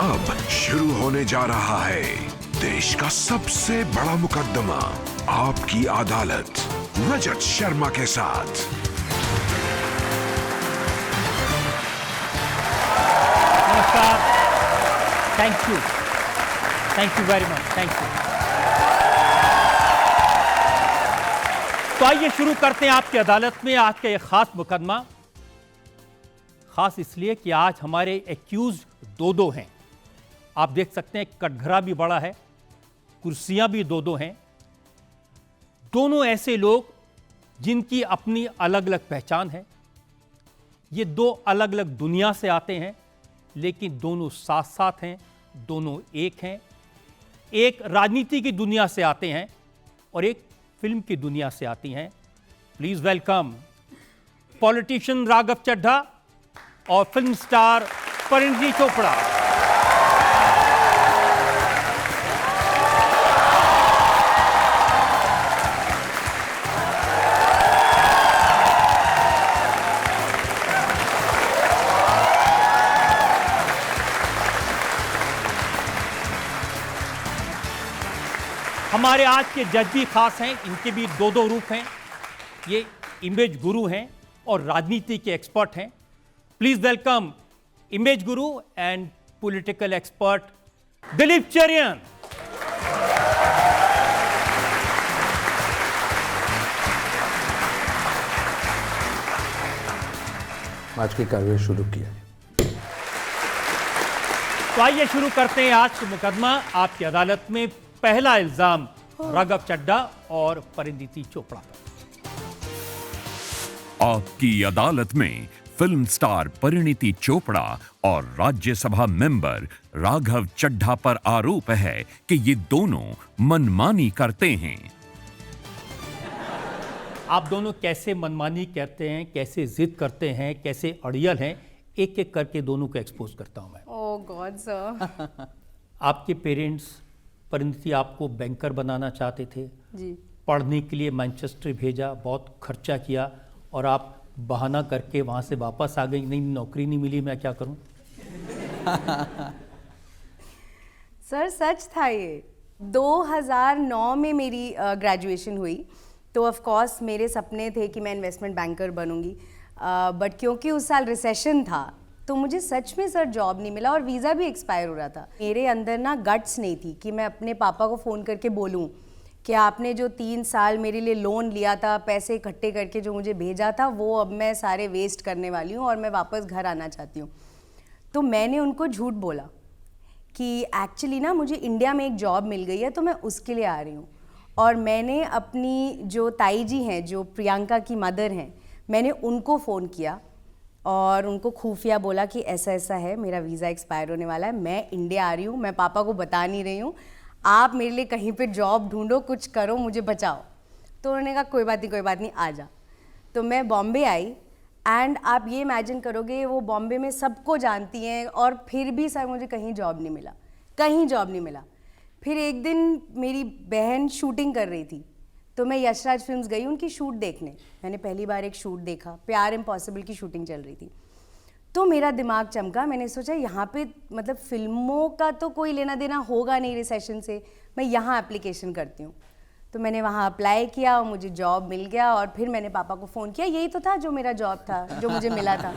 अब शुरू होने जा रहा है देश का सबसे बड़ा मुकदमा, आपकी अदालत, रजत शर्मा के साथ। नमस्कार, thank you very much, thank you. तो आइए शुरू करते हैं आपकी अदालत में आज का ये खास मुकदमा। खास इसलिए कि आज हमारे एक्यूज दो हैं। आप देख सकते हैं कटघरा भी बड़ा है, कुर्सियां भी दो हैं। दोनों ऐसे लोग जिनकी अपनी अलग अलग पहचान है। ये दो अलग अलग दुनिया से आते हैं, लेकिन दोनों साथ साथ हैं, दोनों एक हैं। एक राजनीति की दुनिया से आते हैं और एक फिल्म की दुनिया से आती हैं। Please welcome politician Raghav Chadha और फिल्म स्टार परिणीति चोपड़ा। हमारे आज के जज भी खास हैं, इनके भी दो रूप हैं। ये इमेज गुरु हैं और राजनीति के एक्सपर्ट हैं। Please welcome image Guru and political expert Dilip चरियन। आज की कार्रवाई शुरू किया। तो आइए शुरू करते हैं आज का मुकदमा। आपकी अदालत में पहला इल्जाम राघव चड्ढा और परिणीति चोपड़ा पर। आपकी अदालत में फिल्म स्टार परिणीति चोपड़ा और राज्यसभा मेंबर राघव चड्ढा पर आरोप है कि ये दोनों मनमानी करते हैं। आप दोनों कैसे मनमानी करते हैं, कैसे जिद करते हैं, कैसे अड़ियल हैं, एक एक करके दोनों को एक्सपोज करता हूं मैं। ओह गॉड सर। आपके पेरेंट्स परिणीति आपको बैंकर बनाना चाहते थे जी। पढ़ने के लिए मैनचेस्टर भेजा, बहुत खर्चा किया और आप बहाना करके वहां से वापस आ गई। नहीं, नौकरी नहीं मिली, मैं क्या करूं। सर सच था ये। 2009 में मेरी ग्रेजुएशन हुई, तो ऑफ कोर्स मेरे सपने थे कि मैं इन्वेस्टमेंट बैंकर बनूंगी, बट क्योंकि उस साल रिसेशन था तो मुझे सच में सर जॉब नहीं मिला और वीज़ा भी एक्सपायर हो रहा था। मेरे अंदर ना गट्स नहीं थी कि मैं अपने पापा को फ़ोन करके बोलूं कि आपने जो 3 साल मेरे लिए लोन लिया था, पैसे इकट्ठे करके जो मुझे भेजा था, वो अब मैं सारे वेस्ट करने वाली हूँ और मैं वापस घर आना चाहती हूँ। तो मैंने उनको झूठ बोला कि एक्चुअली ना मुझे इंडिया में एक जॉब मिल गई है तो मैं उसके लिए आ रही हूँ। और मैंने अपनी जो ताई जी हैं, जो प्रियंका की मदर हैं, मैंने उनको फ़ोन किया और उनको खुफिया बोला कि ऐसा ऐसा है, मेरा वीज़ा एक्सपायर होने वाला है, मैं इंडिया आ रही हूँ, मैं पापा को बता नहीं रही हूँ, आप मेरे लिए कहीं पे जॉब ढूंढो, कुछ करो, मुझे बचाओ। तो उन्होंने कहा कोई बात नहीं, आ जा। तो मैं बॉम्बे आई एंड आप ये इमेजिन करोगे, वो बॉम्बे में सबको जानती हैं और फिर भी सर मुझे कहीं जॉब नहीं मिला। फिर एक दिन मेरी बहन शूटिंग कर रही थी तो मैं यशराज फिल्म्स गई उनकी शूट देखने। मैंने पहली बार एक शूट देखा, प्यार इम्पॉसिबल की शूटिंग चल रही थी। तो मेरा दिमाग चमका, मैंने सोचा यहाँ पे मतलब फिल्मों का तो कोई लेना देना होगा नहीं रिसेशन से, मैं यहाँ एप्लीकेशन करती हूँ। तो मैंने वहाँ अप्लाई किया और मुझे जॉब मिल गया और फिर मैंने पापा को फ़ोन किया। यही तो था जो मेरा जॉब था, जो मुझे मिला था।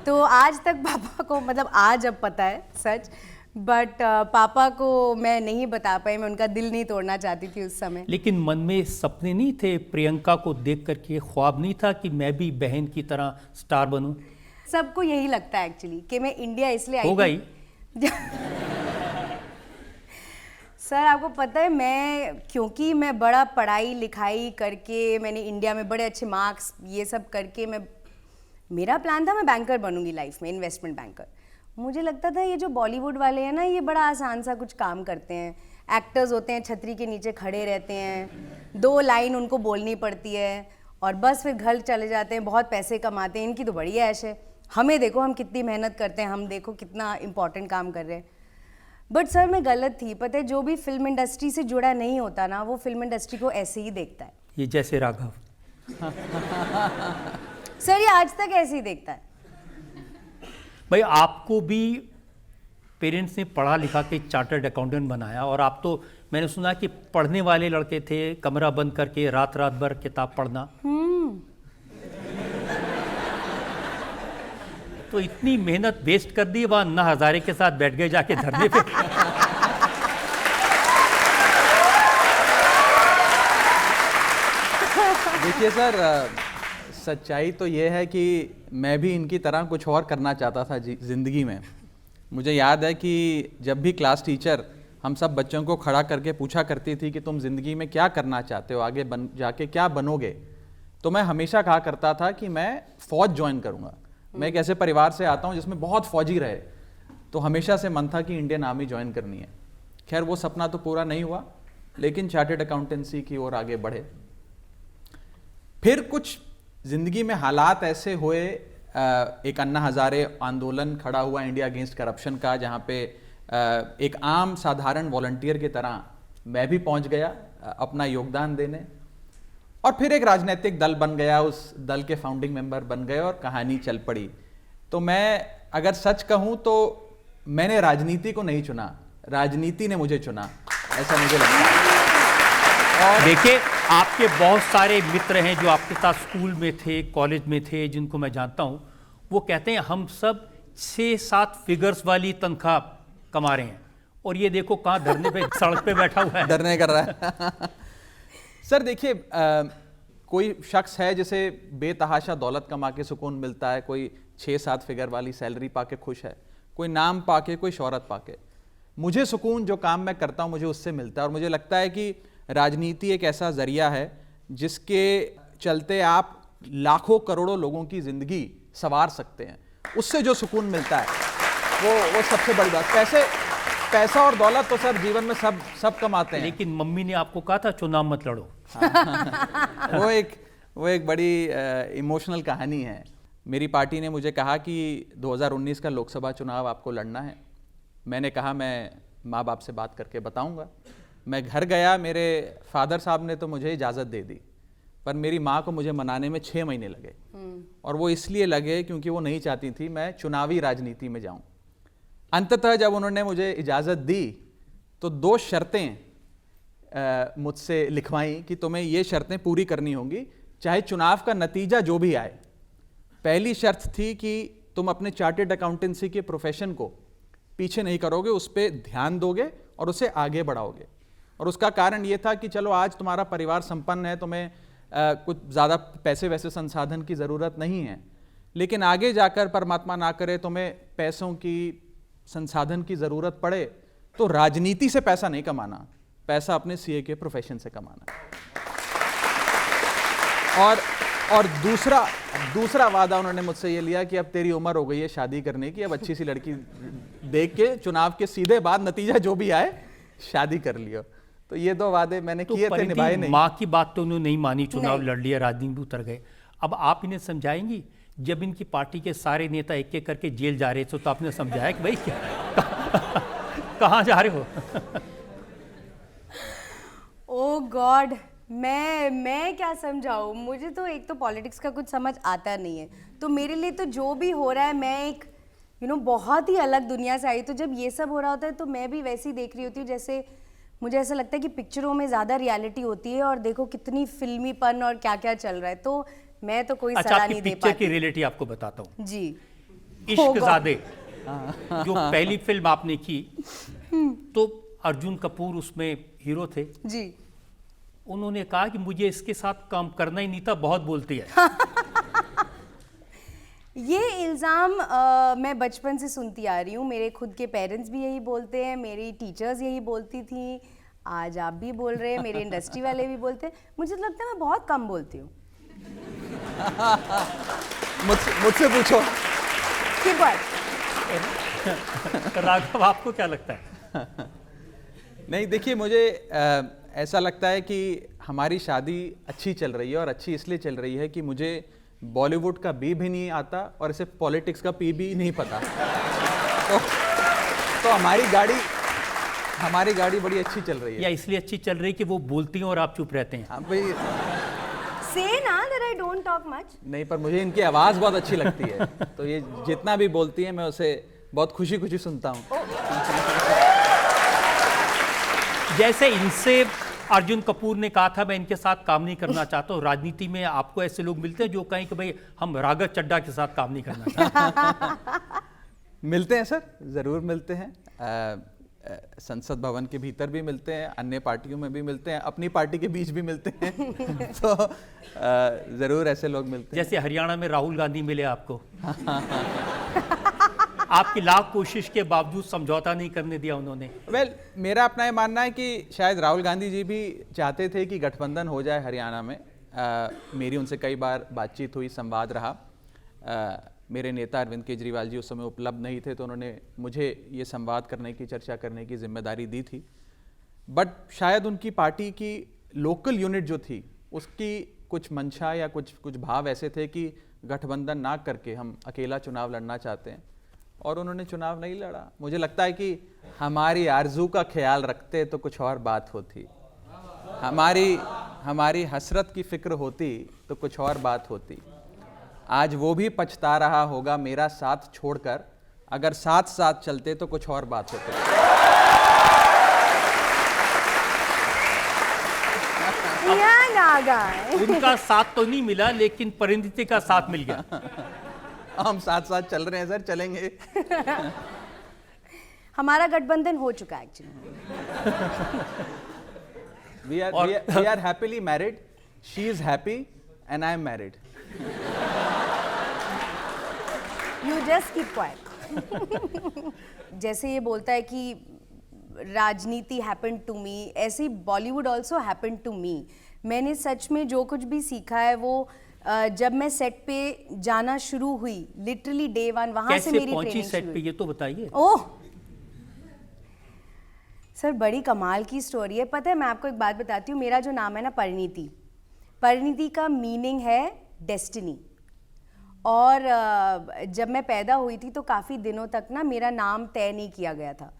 तो आज तक पापा को, मतलब आज अब पता है सच, बट पापा को मैं नहीं बता पाई, मैं उनका दिल नहीं तोड़ना चाहती थी उस समय। लेकिन मन में सपने नहीं थे, प्रियंका को देख करके ख्वाब नहीं था कि मैं भी बहन की तरह स्टार बनूं? सबको यही लगता है एक्चुअली कि मैं इंडिया इसलिए आई हो गई। सर आपको पता है, क्योंकि मैं बड़ा पढ़ाई लिखाई करके, मैंने इंडिया में बड़े अच्छे मार्क्स ये सब करके, मेरा प्लान था मैं बैंकर बनूंगी लाइफ में, इन्वेस्टमेंट बैंकर। मुझे लगता था ये जो बॉलीवुड वाले हैं ना, ये बड़ा आसान सा कुछ काम करते हैं, एक्टर्स होते हैं, छतरी के नीचे खड़े रहते हैं, 2 लाइन उनको बोलनी पड़ती है और बस फिर घर चले जाते हैं, बहुत पैसे कमाते हैं, इनकी तो बड़ी ऐश है। हमें देखो हम कितनी मेहनत करते हैं, हम देखो कितना इंपॉर्टेंट काम कर रहे हैं। बट सर मैं गलत थी। पता है, जो भी फिल्म इंडस्ट्री से जुड़ा नहीं होता ना, वो फिल्म इंडस्ट्री को ऐसे ही देखता है। ये जैसे राघव। सर ये आज तक ऐसे ही देखता है। भाई आपको भी पेरेंट्स ने पढ़ा लिखा के चार्टर्ड अकाउंटेंट बनाया, और आप तो मैंने सुना कि पढ़ने वाले लड़के थे, कमरा बंद करके रात रात भर किताब पढ़ना। तो इतनी मेहनत वेस्ट कर दी, वहां अन्ना हजारे के साथ बैठ गए जाके धरने पे। देखिए सर, सच्चाई तो ये है कि मैं भी इनकी तरह कुछ और करना चाहता था ज़िंदगी में। मुझे याद है कि जब भी क्लास टीचर हम सब बच्चों को खड़ा करके पूछा करती थी कि तुम ज़िंदगी में क्या करना चाहते हो, आगे जाके क्या बनोगे, तो मैं हमेशा कहा करता था कि मैं फ़ौज ज्वाइन करूँगा। मैं एक ऐसे परिवार से आता हूँ जिसमें बहुत फ़ौजी रहे, तो हमेशा से मन था कि इंडियन आर्मी ज्वाइन करनी है। खैर वो सपना तो पूरा नहीं हुआ, लेकिन चार्टर्ड अकाउंटेंसी की ओर आगे बढ़े। फिर कुछ ज़िंदगी में हालात ऐसे हुए, एक अन्ना हज़ारे आंदोलन खड़ा हुआ इंडिया अगेंस्ट करप्शन का, जहाँ पे एक आम साधारण वॉलंटियर की तरह मैं भी पहुँच गया अपना योगदान देने, और फिर एक राजनीतिक दल बन गया, उस दल के फाउंडिंग मेंबर बन गए और कहानी चल पड़ी। तो मैं अगर सच कहूँ तो मैंने राजनीति को नहीं चुना, राजनीति ने मुझे चुना, ऐसा मुझे लगता है। और देखिए, आपके बहुत सारे मित्र हैं जो आपके साथ स्कूल में थे, कॉलेज में थे, जिनको मैं जानता हूं, वो कहते हैं हम सब 6-7 फिगर्स वाली तनख्वाह कमा रहे हैं, और ये देखो कहाँ धरने पे सड़क पे बैठा हुआ है, डरने कर रहा है। सर देखिए, कोई शख्स है जिसे बेतहाशा दौलत कमा के सुकून मिलता है, कोई 6-7 फिगर वाली सैलरी पाके खुश है, कोई नाम पाके, कोई शोहरत पाके। मुझे सुकून जो काम मैं करता हूँ मुझे उससे मिलता है, और मुझे लगता है कि राजनीति एक ऐसा जरिया है जिसके चलते आप लाखों करोड़ों लोगों की जिंदगी संवार सकते हैं। उससे जो सुकून मिलता है वो सबसे बड़ी बात। पैसा और दौलत तो सर जीवन में सब कमाते हैं, लेकिन मम्मी ने आपको कहा था चुनाव मत लड़ो। वो एक बड़ी इमोशनल कहानी है। मेरी पार्टी ने मुझे कहा कि 2019 का लोकसभा चुनाव आपको लड़ना है। मैंने कहा मैं माँ बाप से बात करके बताऊंगा। मैं घर गया, मेरे फादर साहब ने तो मुझे इजाज़त दे दी, पर मेरी माँ को मुझे मनाने में 6 महीने लगे, और वो इसलिए लगे क्योंकि वो नहीं चाहती थी मैं चुनावी राजनीति में जाऊं। अंततः जब उन्होंने मुझे इजाज़त दी तो 2 शर्तें मुझसे लिखवाई कि तुम्हें ये शर्तें पूरी करनी होंगी चाहे चुनाव का नतीजा जो भी आए। पहली शर्त थी कि तुम अपने चार्टर्ड अकाउंटेंसी के प्रोफेशन को पीछे नहीं करोगे, उस पर ध्यान दोगे और उसे आगे बढ़ाओगे। और उसका कारण ये था कि चलो आज तुम्हारा परिवार संपन्न है, तुम्हें कुछ ज़्यादा पैसे वैसे संसाधन की ज़रूरत नहीं है, लेकिन आगे जाकर परमात्मा ना करे तुम्हें पैसों की संसाधन की ज़रूरत पड़े तो राजनीति से पैसा नहीं कमाना, पैसा अपने सीए के प्रोफेशन से कमाना। और दूसरा वादा उन्होंने मुझसे ये लिया कि अब तेरी उम्र हो गई है शादी करने की, अब अच्छी सी लड़की देख के चुनाव के सीधे बाद नतीजा जो भी आए शादी कर लियो। तो ये 2 वादे मैंने किए थे, निभाए नहीं। माँ की बात तो उन्होंने नहीं मानी, चुनाव लड़ लिया, राजनीति में उतर गए। अब आप इन्हें समझाएंगी, जब इनकी पार्टी के सारे नेता एक-एक करके जेल जा रहे थे तो आपने समझाया कि भाई क्या कहाँ जा रहे हो? ओ गॉड, मैं क्या समझाऊं? मुझे तो एक तो पॉलिटिक्स का कुछ समझ आता नहीं है, तो मेरे लिए तो जो भी हो रहा है, मैं एक बहुत ही अलग दुनिया से आई। तो जब ये सब हो रहा होता है तो मैं भी वैसे ही देख रही होती हूँ जैसे मुझे ऐसा लगता है कि पिक्चरों में ज़्यादा रियलिटी होती है, और देखो कितनी फिल्मीपन और क्या क्या चल रहा है। तो मैं तो कोई सलाह नहीं दे पाती। पिक्चर की रियलिटी आपको बताता हूँ जी। इश्कज़ादे जो पहली फिल्म आपने की, तो अर्जुन कपूर उसमें हीरो थे जी। उन्होंने कहा कि मुझे इसके साथ काम करना ही नहीं था, बहुत बोलती है। ये इल्ज़ाम मैं बचपन से सुनती आ रही हूँ। मेरे खुद के पेरेंट्स भी यही बोलते हैं, मेरी टीचर्स यही बोलती थी, आज आप भी बोल रहे हैं, मेरे इंडस्ट्री वाले भी बोलते हैं। मुझे तो लगता है मैं बहुत कम बोलती हूँ। मुझसे पूछो। राघव, आपको क्या लगता है? नहीं देखिए, मुझे ऐसा लगता है कि हमारी शादी अच्छी चल रही है, और अच्छी इसलिए चल रही है कि मुझे बॉलीवुड का बी भी नहीं आता और इसे पॉलिटिक्स का पी भी नहीं पता। तो हमारी गाड़ी बड़ी अच्छी चल रही है। या इसलिए अच्छी चल रही है कि वो बोलती हैं और आप चुप रहते हैं? हाँ भाई, Say ना that I don't talk much. नहीं, पर मुझे इनकी आवाज़ बहुत अच्छी लगती है, तो ये जितना भी बोलती है मैं उसे बहुत खुशी खुशी सुनता हूँ। जैसे इनसे अर्जुन कपूर ने कहा था मैं इनके साथ काम नहीं करना चाहता हूँ, राजनीति में आपको ऐसे लोग मिलते हैं जो कहें कि भाई हम राघव चड्ढा के साथ काम नहीं करना चाहते? मिलते हैं सर, ज़रूर मिलते हैं। संसद भवन के भीतर भी मिलते हैं, अन्य पार्टियों में भी मिलते हैं, अपनी पार्टी के बीच भी मिलते हैं। तो ज़रूर ऐसे लोग मिलते हैं। जैसे हरियाणा में राहुल गांधी मिले आपको। आपकी लाख कोशिश के बावजूद समझौता नहीं करने दिया उन्होंने। वेल, मेरा अपना ये मानना है कि शायद राहुल गांधी जी भी चाहते थे कि गठबंधन हो जाए हरियाणा में। मेरी उनसे कई बार बातचीत हुई, संवाद रहा। मेरे नेता अरविंद केजरीवाल जी उस समय उपलब्ध नहीं थे, तो उन्होंने मुझे ये संवाद करने की, चर्चा करने की जिम्मेदारी दी थी। बट शायद उनकी पार्टी की लोकल यूनिट जो थी उसकी कुछ मंशा या कुछ भाव ऐसे थे कि गठबंधन ना करके हम अकेला चुनाव लड़ना चाहते हैं, और उन्होंने चुनाव नहीं लड़ा। मुझे लगता है कि हमारी आरजू का ख्याल रखते तो कुछ और बात होती, हमारी हसरत की फिक्र होती तो कुछ और बात होती। आज वो भी पछता रहा होगा मेरा साथ छोड़कर, अगर साथ साथ चलते तो कुछ और बात होती। उनका साथ तो नहीं मिला, लेकिन परिणति का साथ मिल गया। हम साथ साथ चल रहे हैं सर, चलेंगे। हमारा गठबंधन हो चुका है actually. we are happily married. She is happy and I am married. You just keep quiet. जैसे ये बोलता है कि राजनीति हैपन टू मी, ऐसे ही Bollywood also happen to me. मैंने सच में जो कुछ भी सीखा है वो जब मैं सेट पे जाना शुरू हुई, लिटरली डे 1 वहां से मेरी पहुंची ट्रेनिंग सेट पे, ये तो बताइए। ओह सर, बड़ी कमाल की स्टोरी है। पता है, मैं आपको एक बात बताती हूँ। मेरा जो नाम है ना परिणीति, परिणीति का मीनिंग है डेस्टिनी। और जब मैं पैदा हुई थी तो काफ़ी दिनों तक ना मेरा नाम तय नहीं किया गया था।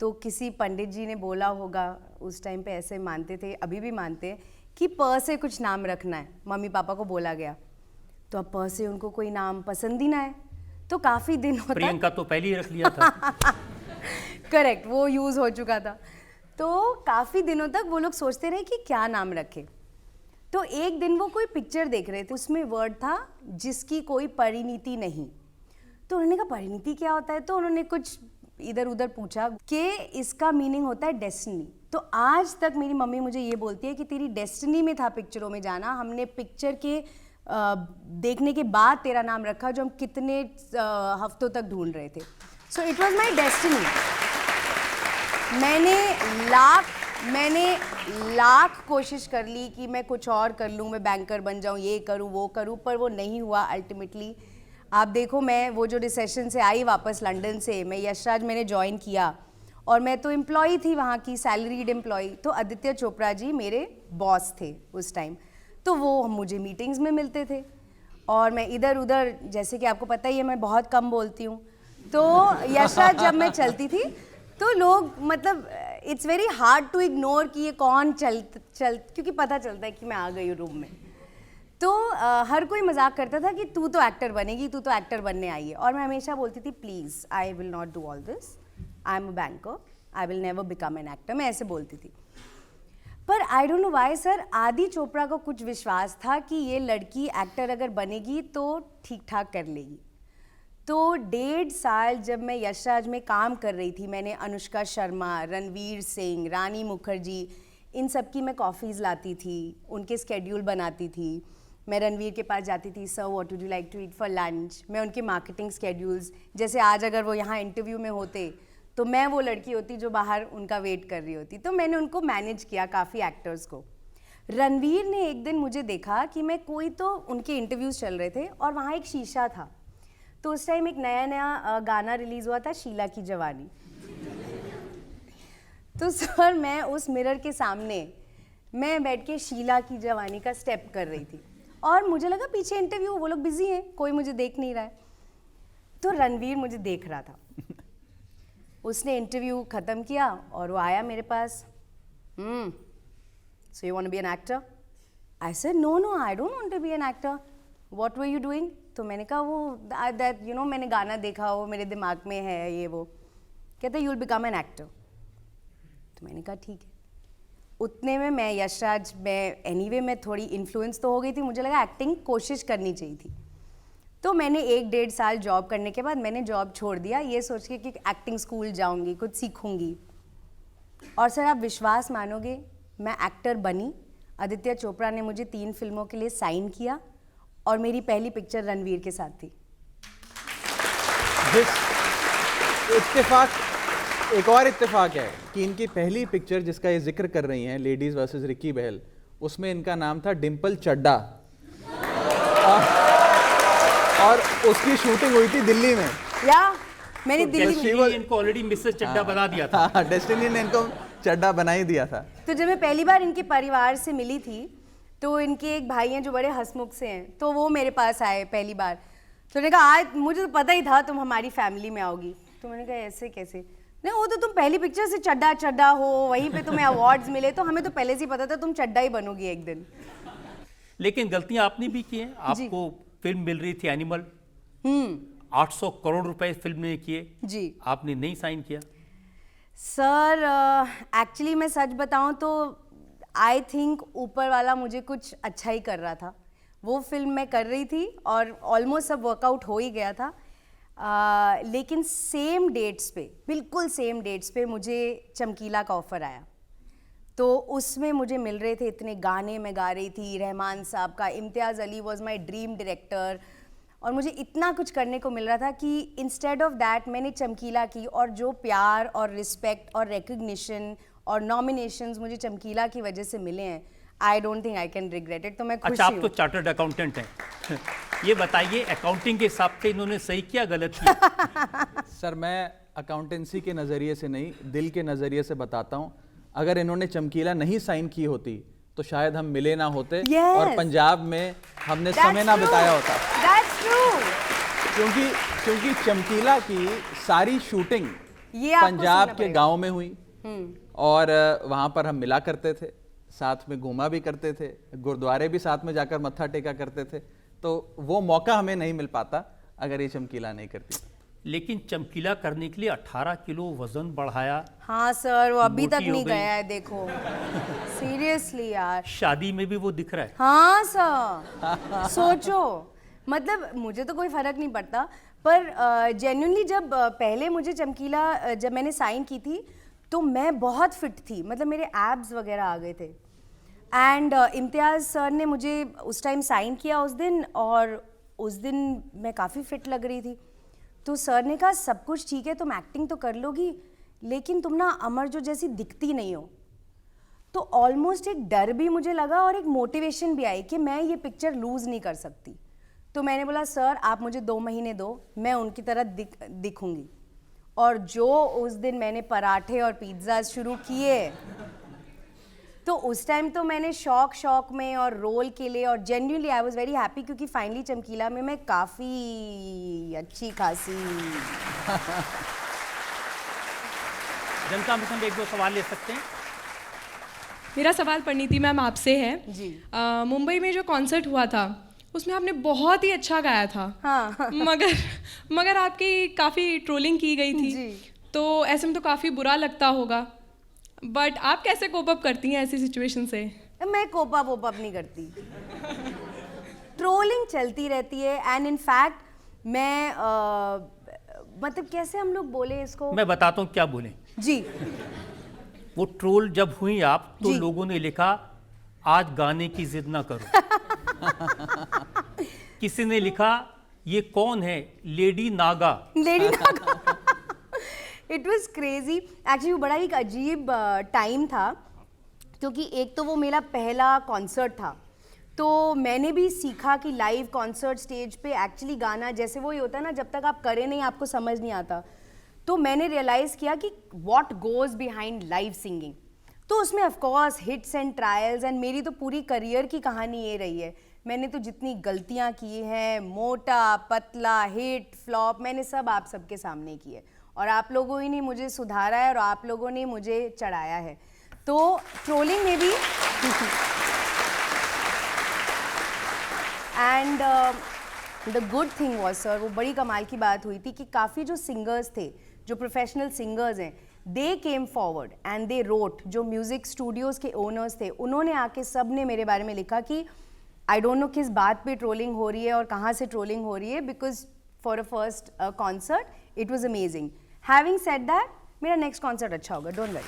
तो किसी पंडित जी ने बोला होगा, उस टाइम पे ऐसे मानते थे, अभी भी मानते हैं, कि प से कुछ नाम रखना है। मम्मी पापा को बोला गया, तो अब प से उनको कोई नाम पसंद ही ना है, तो काफ़ी दिनों तक प्रियंका तो पहले ही रख लिया था। करेक्ट, वो यूज़ हो चुका था। तो काफ़ी दिनों तक वो लोग सोचते रहे कि क्या नाम रखे। तो एक दिन वो कोई पिक्चर देख रहे थे, उसमें वर्ड था जिसकी कोई परिणीति नहीं। तो उन्होंने कहा परिणीति क्या होता है, तो उन्होंने कुछ इधर उधर पूछा कि इसका मीनिंग होता है डेस्टिनी। तो आज तक मेरी मम्मी मुझे ये बोलती है कि तेरी डेस्टिनी में था पिक्चरों में जाना, हमने पिक्चर के देखने के बाद तेरा नाम रखा, जो हम कितने हफ्तों तक ढूंढ रहे थे। So it was my destiny. मैंने लाख कोशिश कर ली कि मैं कुछ और कर लूँ, मैं बैंकर बन जाऊँ, ये करूँ वो करूँ, पर वो नहीं हुआ अल्टीमेटली। आप देखो, मैं वो जो रिसेशन से आई वापस लंदन से, मैं यशराज मैंने ज्वाइन किया, और मैं तो एम्प्लॉई थी वहाँ की, सैलरीड एम्प्लॉई। तो आदित्य चोपड़ा जी मेरे बॉस थे उस टाइम, तो वो मुझे मीटिंग्स में मिलते थे, और मैं इधर उधर, जैसे कि आपको पता ही है मैं बहुत कम बोलती हूँ, तो यशराज जब मैं चलती थी तो लोग, मतलब it's very hard to ignore कि ये कौन चल क्योंकि पता चलता है कि मैं आ गई हूँ रूम में। तो हर कोई मजाक करता था कि तू तो एक्टर बनेगी, तू तो एक्टर बनने आई है, और मैं हमेशा बोलती थी please I will not do all this, I am a banker, I will never become an actor, मैं ऐसे बोलती थी। पर I don't know why sir, आदि चोपड़ा को कुछ विश्वास था कि ये लड़की एक्टर अगर बनेगी तो ठीक ठाक कर लेगी। तो 1.5 साल जब मैं यशराज में काम कर रही थी, मैंने अनुष्का शर्मा, रणवीर सिंह, रानी मुखर्जी, इन सब की मैं कॉफ़ीज़ लाती थी, उनके स्केड्यूल बनाती थी। मैं रणवीर के पास जाती थी, sir what would you like to eat for lunch. मैं उनके मार्केटिंग स्केड्यूल्स, जैसे आज अगर वो यहाँ इंटरव्यू में होते तो मैं वो लड़की होती जो बाहर उनका वेट कर रही होती। तो मैंने उनको मैनेज किया, काफ़ी एक्टर्स को। रणवीर ने एक दिन मुझे देखा कि मैं कोई, तो उनके इंटरव्यूज़ चल रहे थे और वहाँ एक शीशा था, तो उस टाइम एक नया गाना रिलीज़ हुआ था, शीला की जवानी। तो सर मैं उस मिरर के सामने मैं बैठ के शीला की जवानी का स्टेप कर रही थी, और मुझे लगा पीछे इंटरव्यू, वो लोग बिजी हैं, कोई मुझे देख नहीं रहा है। तो रणवीर मुझे देख रहा था, उसने इंटरव्यू ख़त्म किया और वो आया मेरे पास, so you want to be an actor? I said no, I don't want to be an actor. What were you doing? तो मैंने कहा वो दैट यू नो मैंने गाना देखा, वो मेरे दिमाग में है ये वो। कहते you will become an actor. तो मैंने कहा ठीक है। उतने में मैं यशराज में एनीवे मैं थोड़ी इन्फ्लुएंस तो हो गई थी, मुझे लगा एक्टिंग कोशिश करनी चाहिए थी। तो मैंने 1-1.5 साल जॉब करने के बाद मैंने जॉब छोड़ दिया, ये सोच के कि एक्टिंग स्कूल जाऊंगी, कुछ सीखूंगी। और सर आप विश्वास मानोगे, मैं एक्टर बनी, आदित्य चोपड़ा ने मुझे 3 फिल्मों के लिए साइन किया और मेरी पहली पिक्चर रणवीर के साथ थी। इत्तेफाक, एक और इत्तेफाक है कि इनकी पहली पिक्चर जिसका ये जिक्र कर रही हैं, लेडीज वर्सेस रिकी बहल, उसमें इनका नाम था डिम्पल चड्डा और उसकी शूटिंग हुई थी दिल्ली में। या मैंने दिल्ली डेस्टिनी ने इनको ऑलरेडी मिसेस चड्डा बना दिया था। हाँ, डेस्टिनी ने इनको चड्डा बना ही दिया था। तो जब मैं पहली बार इनके परिवार से मिली थी तो इनके एक भाई हैं जो बड़े हंसमुख से हैं, तो वो मेरे पास आए पहली बार। तो मैंने कहा आज मुझे तो पता ही था तुम हमारी फैमिली में आओगी। तो मैंने कहा ऐसे कैसे? नहीं वो तो तुम पहली पिक्चर से चड्डा चड्डा हो, वहीं पे तुम्हें अवार्ड्स मिले, तो हमें तो पहले से ही पता था तुम चड्डा ही बनोगी एक दिन। लेकिन गलतियां आपने भी की हैं। आपको फिल्म मिल रही थी एनिमल, 800 करोड़ रुपए फिल्म ने किए जी, आपने नहीं साइन किया। सर एक्चुअली मैं सच बताऊं तो आई थिंक ऊपर वाला मुझे कुछ अच्छा ही कर रहा था। वो फिल्म मैं कर रही थी और ऑलमोस्ट सब वर्कआउट हो ही गया था। लेकिन सेम डेट्स पे, बिल्कुल सेम डेट्स पे मुझे चमकीला का ऑफ़र आया। तो उसमें मुझे मिल रहे थे इतने गाने मैं गा रही थी रहमान साहब का, Imtiaz Ali was my dream director, और मुझे इतना कुछ करने को मिल रहा था कि इंस्टेड ऑफ दैट मैंने चमकीला की, और जो प्यार और रिस्पेक्ट और रिकग्निशन और नॉमिनेशंस मुझे चमकीला की वजह से मिले हैं, I don't think I can regret it. तो मैं खुश अच्छा, आप हूँ। तो चार्टर्ड अकाउंटेंट हैं। ये बताइए अकाउंटिंग के हिसाब से इन्होंने सही किया गलत किया? सर मैं अकाउंटेंसी के नज़रिए से नहीं, दिल के नज़रिए से बताता हूँ। अगर इन्होंने चमकीला नहीं साइन की होती तो शायद हम मिले ना होते Yes. और पंजाब में हमने That's समय ना true. बिताया होता। That's true. क्योंकि चमकीला की सारी शूटिंग ये आपको पंजाब सुनना के पड़ेगा। गांव में हुई और वहाँ पर हम मिला करते थे, साथ में घूमा भी करते थे, गुरुद्वारे भी साथ में जाकर मत्था टेका करते थे। तो वो मौका हमें नहीं मिल पाता अगर ये चमकीला नहीं करती। लेकिन चमकीला करने के लिए 18 किलो वजन बढ़ाया। हाँ सर, वो अभी तक मोटी हो नहीं गई। गया है, देखो सीरियसली यार। शादी में भी वो दिख रहा है। हाँ सर, सोचो, मतलब मुझे तो कोई फर्क नहीं पड़ता, पर जेन्युइनली जब पहले मुझे चमकीला जब मैंने साइन की थी तो मैं बहुत फिट थी, मतलब मेरे एब्स वगैरह आ गए थे। एंड इम्तियाज़ सर ने मुझे उस टाइम साइन किया उस दिन, और उस दिन मैं काफ़ी फिट लग रही थी। तो सर ने कहा सब कुछ ठीक है, तुम एक्टिंग तो कर लोगी, लेकिन तुम ना अमर जो जैसी दिखती नहीं हो। तो ऑलमोस्ट एक डर भी मुझे लगा और एक मोटिवेशन भी आई कि मैं ये पिक्चर लूज़ नहीं कर सकती। तो मैंने बोला सर आप मुझे 2 महीने दो, मैं उनकी तरह दिखूंगी। और जो उस दिन मैंने पराठे और पिज्ज़ा शुरू किए, तो उस टाइम तो मैंने शौक में और रोल के लिए, और genuinely I was very happy क्योंकि फाइनली चमकीला में मैं काफ़ी अच्छी खासी। जनता मिशन में 1-2 सवाल ले सकते हैं? मेरा सवाल परिणीति मैम आपसे है जी। मुंबई में जो कॉन्सर्ट हुआ था उसमें आपने बहुत ही अच्छा गाया था। हाँ। मगर आपकी काफ़ी ट्रोलिंग की गई थी जी। तो ऐसे में तो काफ़ी बुरा लगता होगा, बट आप कैसे कोप अप करती हैं ऐसी सिचुएशन से? मैं कोप अप नहीं करती। ट्रोलिंग चलती रहती है, एंड इन फैक्ट मैं मतलब कैसे हम लोग बोले इसको, मैं बताता हूँ क्या बोले। जी वो ट्रोल जब हुई आप तो जी। लोगों ने लिखा आज गाने की जिद ना करो। किसी ने लिखा ये कौन है, lady Naga. Lady Naga. It was crazy actually. बड़ा एक अजीब टाइम था क्योंकि एक तो वो मेरा पहला कॉन्सर्ट था, तो मैंने भी सीखा कि लाइव कॉन्सर्ट स्टेज पे एक्चुअली गाना जैसे वो ही होता है ना, जब तक आप करें नहीं आपको समझ नहीं आता। तो मैंने रियलाइज़ किया कि what goes behind live singing. तो उसमें of course hits and trials, and मेरी तो पूरी करियर की कहानी ये रही है। मैंने तो जितनी गलतियाँ की हैं, मोटा पतला हिट फ्लॉप, मैंने सब आप सबके सामने की है, और आप लोगों ही ने मुझे सुधारा है और आप लोगों ने मुझे चढ़ाया है। तो ट्रोलिंग में भी and the good thing was sir, वो बड़ी कमाल की बात हुई थी कि काफ़ी जो सिंगर्स थे, जो प्रोफेशनल सिंगर्स हैं, they came forward and they wrote. जो म्यूज़िक स्टूडियोज़ के ओनर्स थे, उन्होंने आके सब ने मेरे बारे में लिखा कि आई डोंट नो किस बात पे ट्रोलिंग हो रही है और कहाँ से ट्रोलिंग हो रही है, because for a first concert it was amazing. Having said that, मेरा नेक्स्ट कॉन्सर्ट अच्छा होगा, डोंट वरी।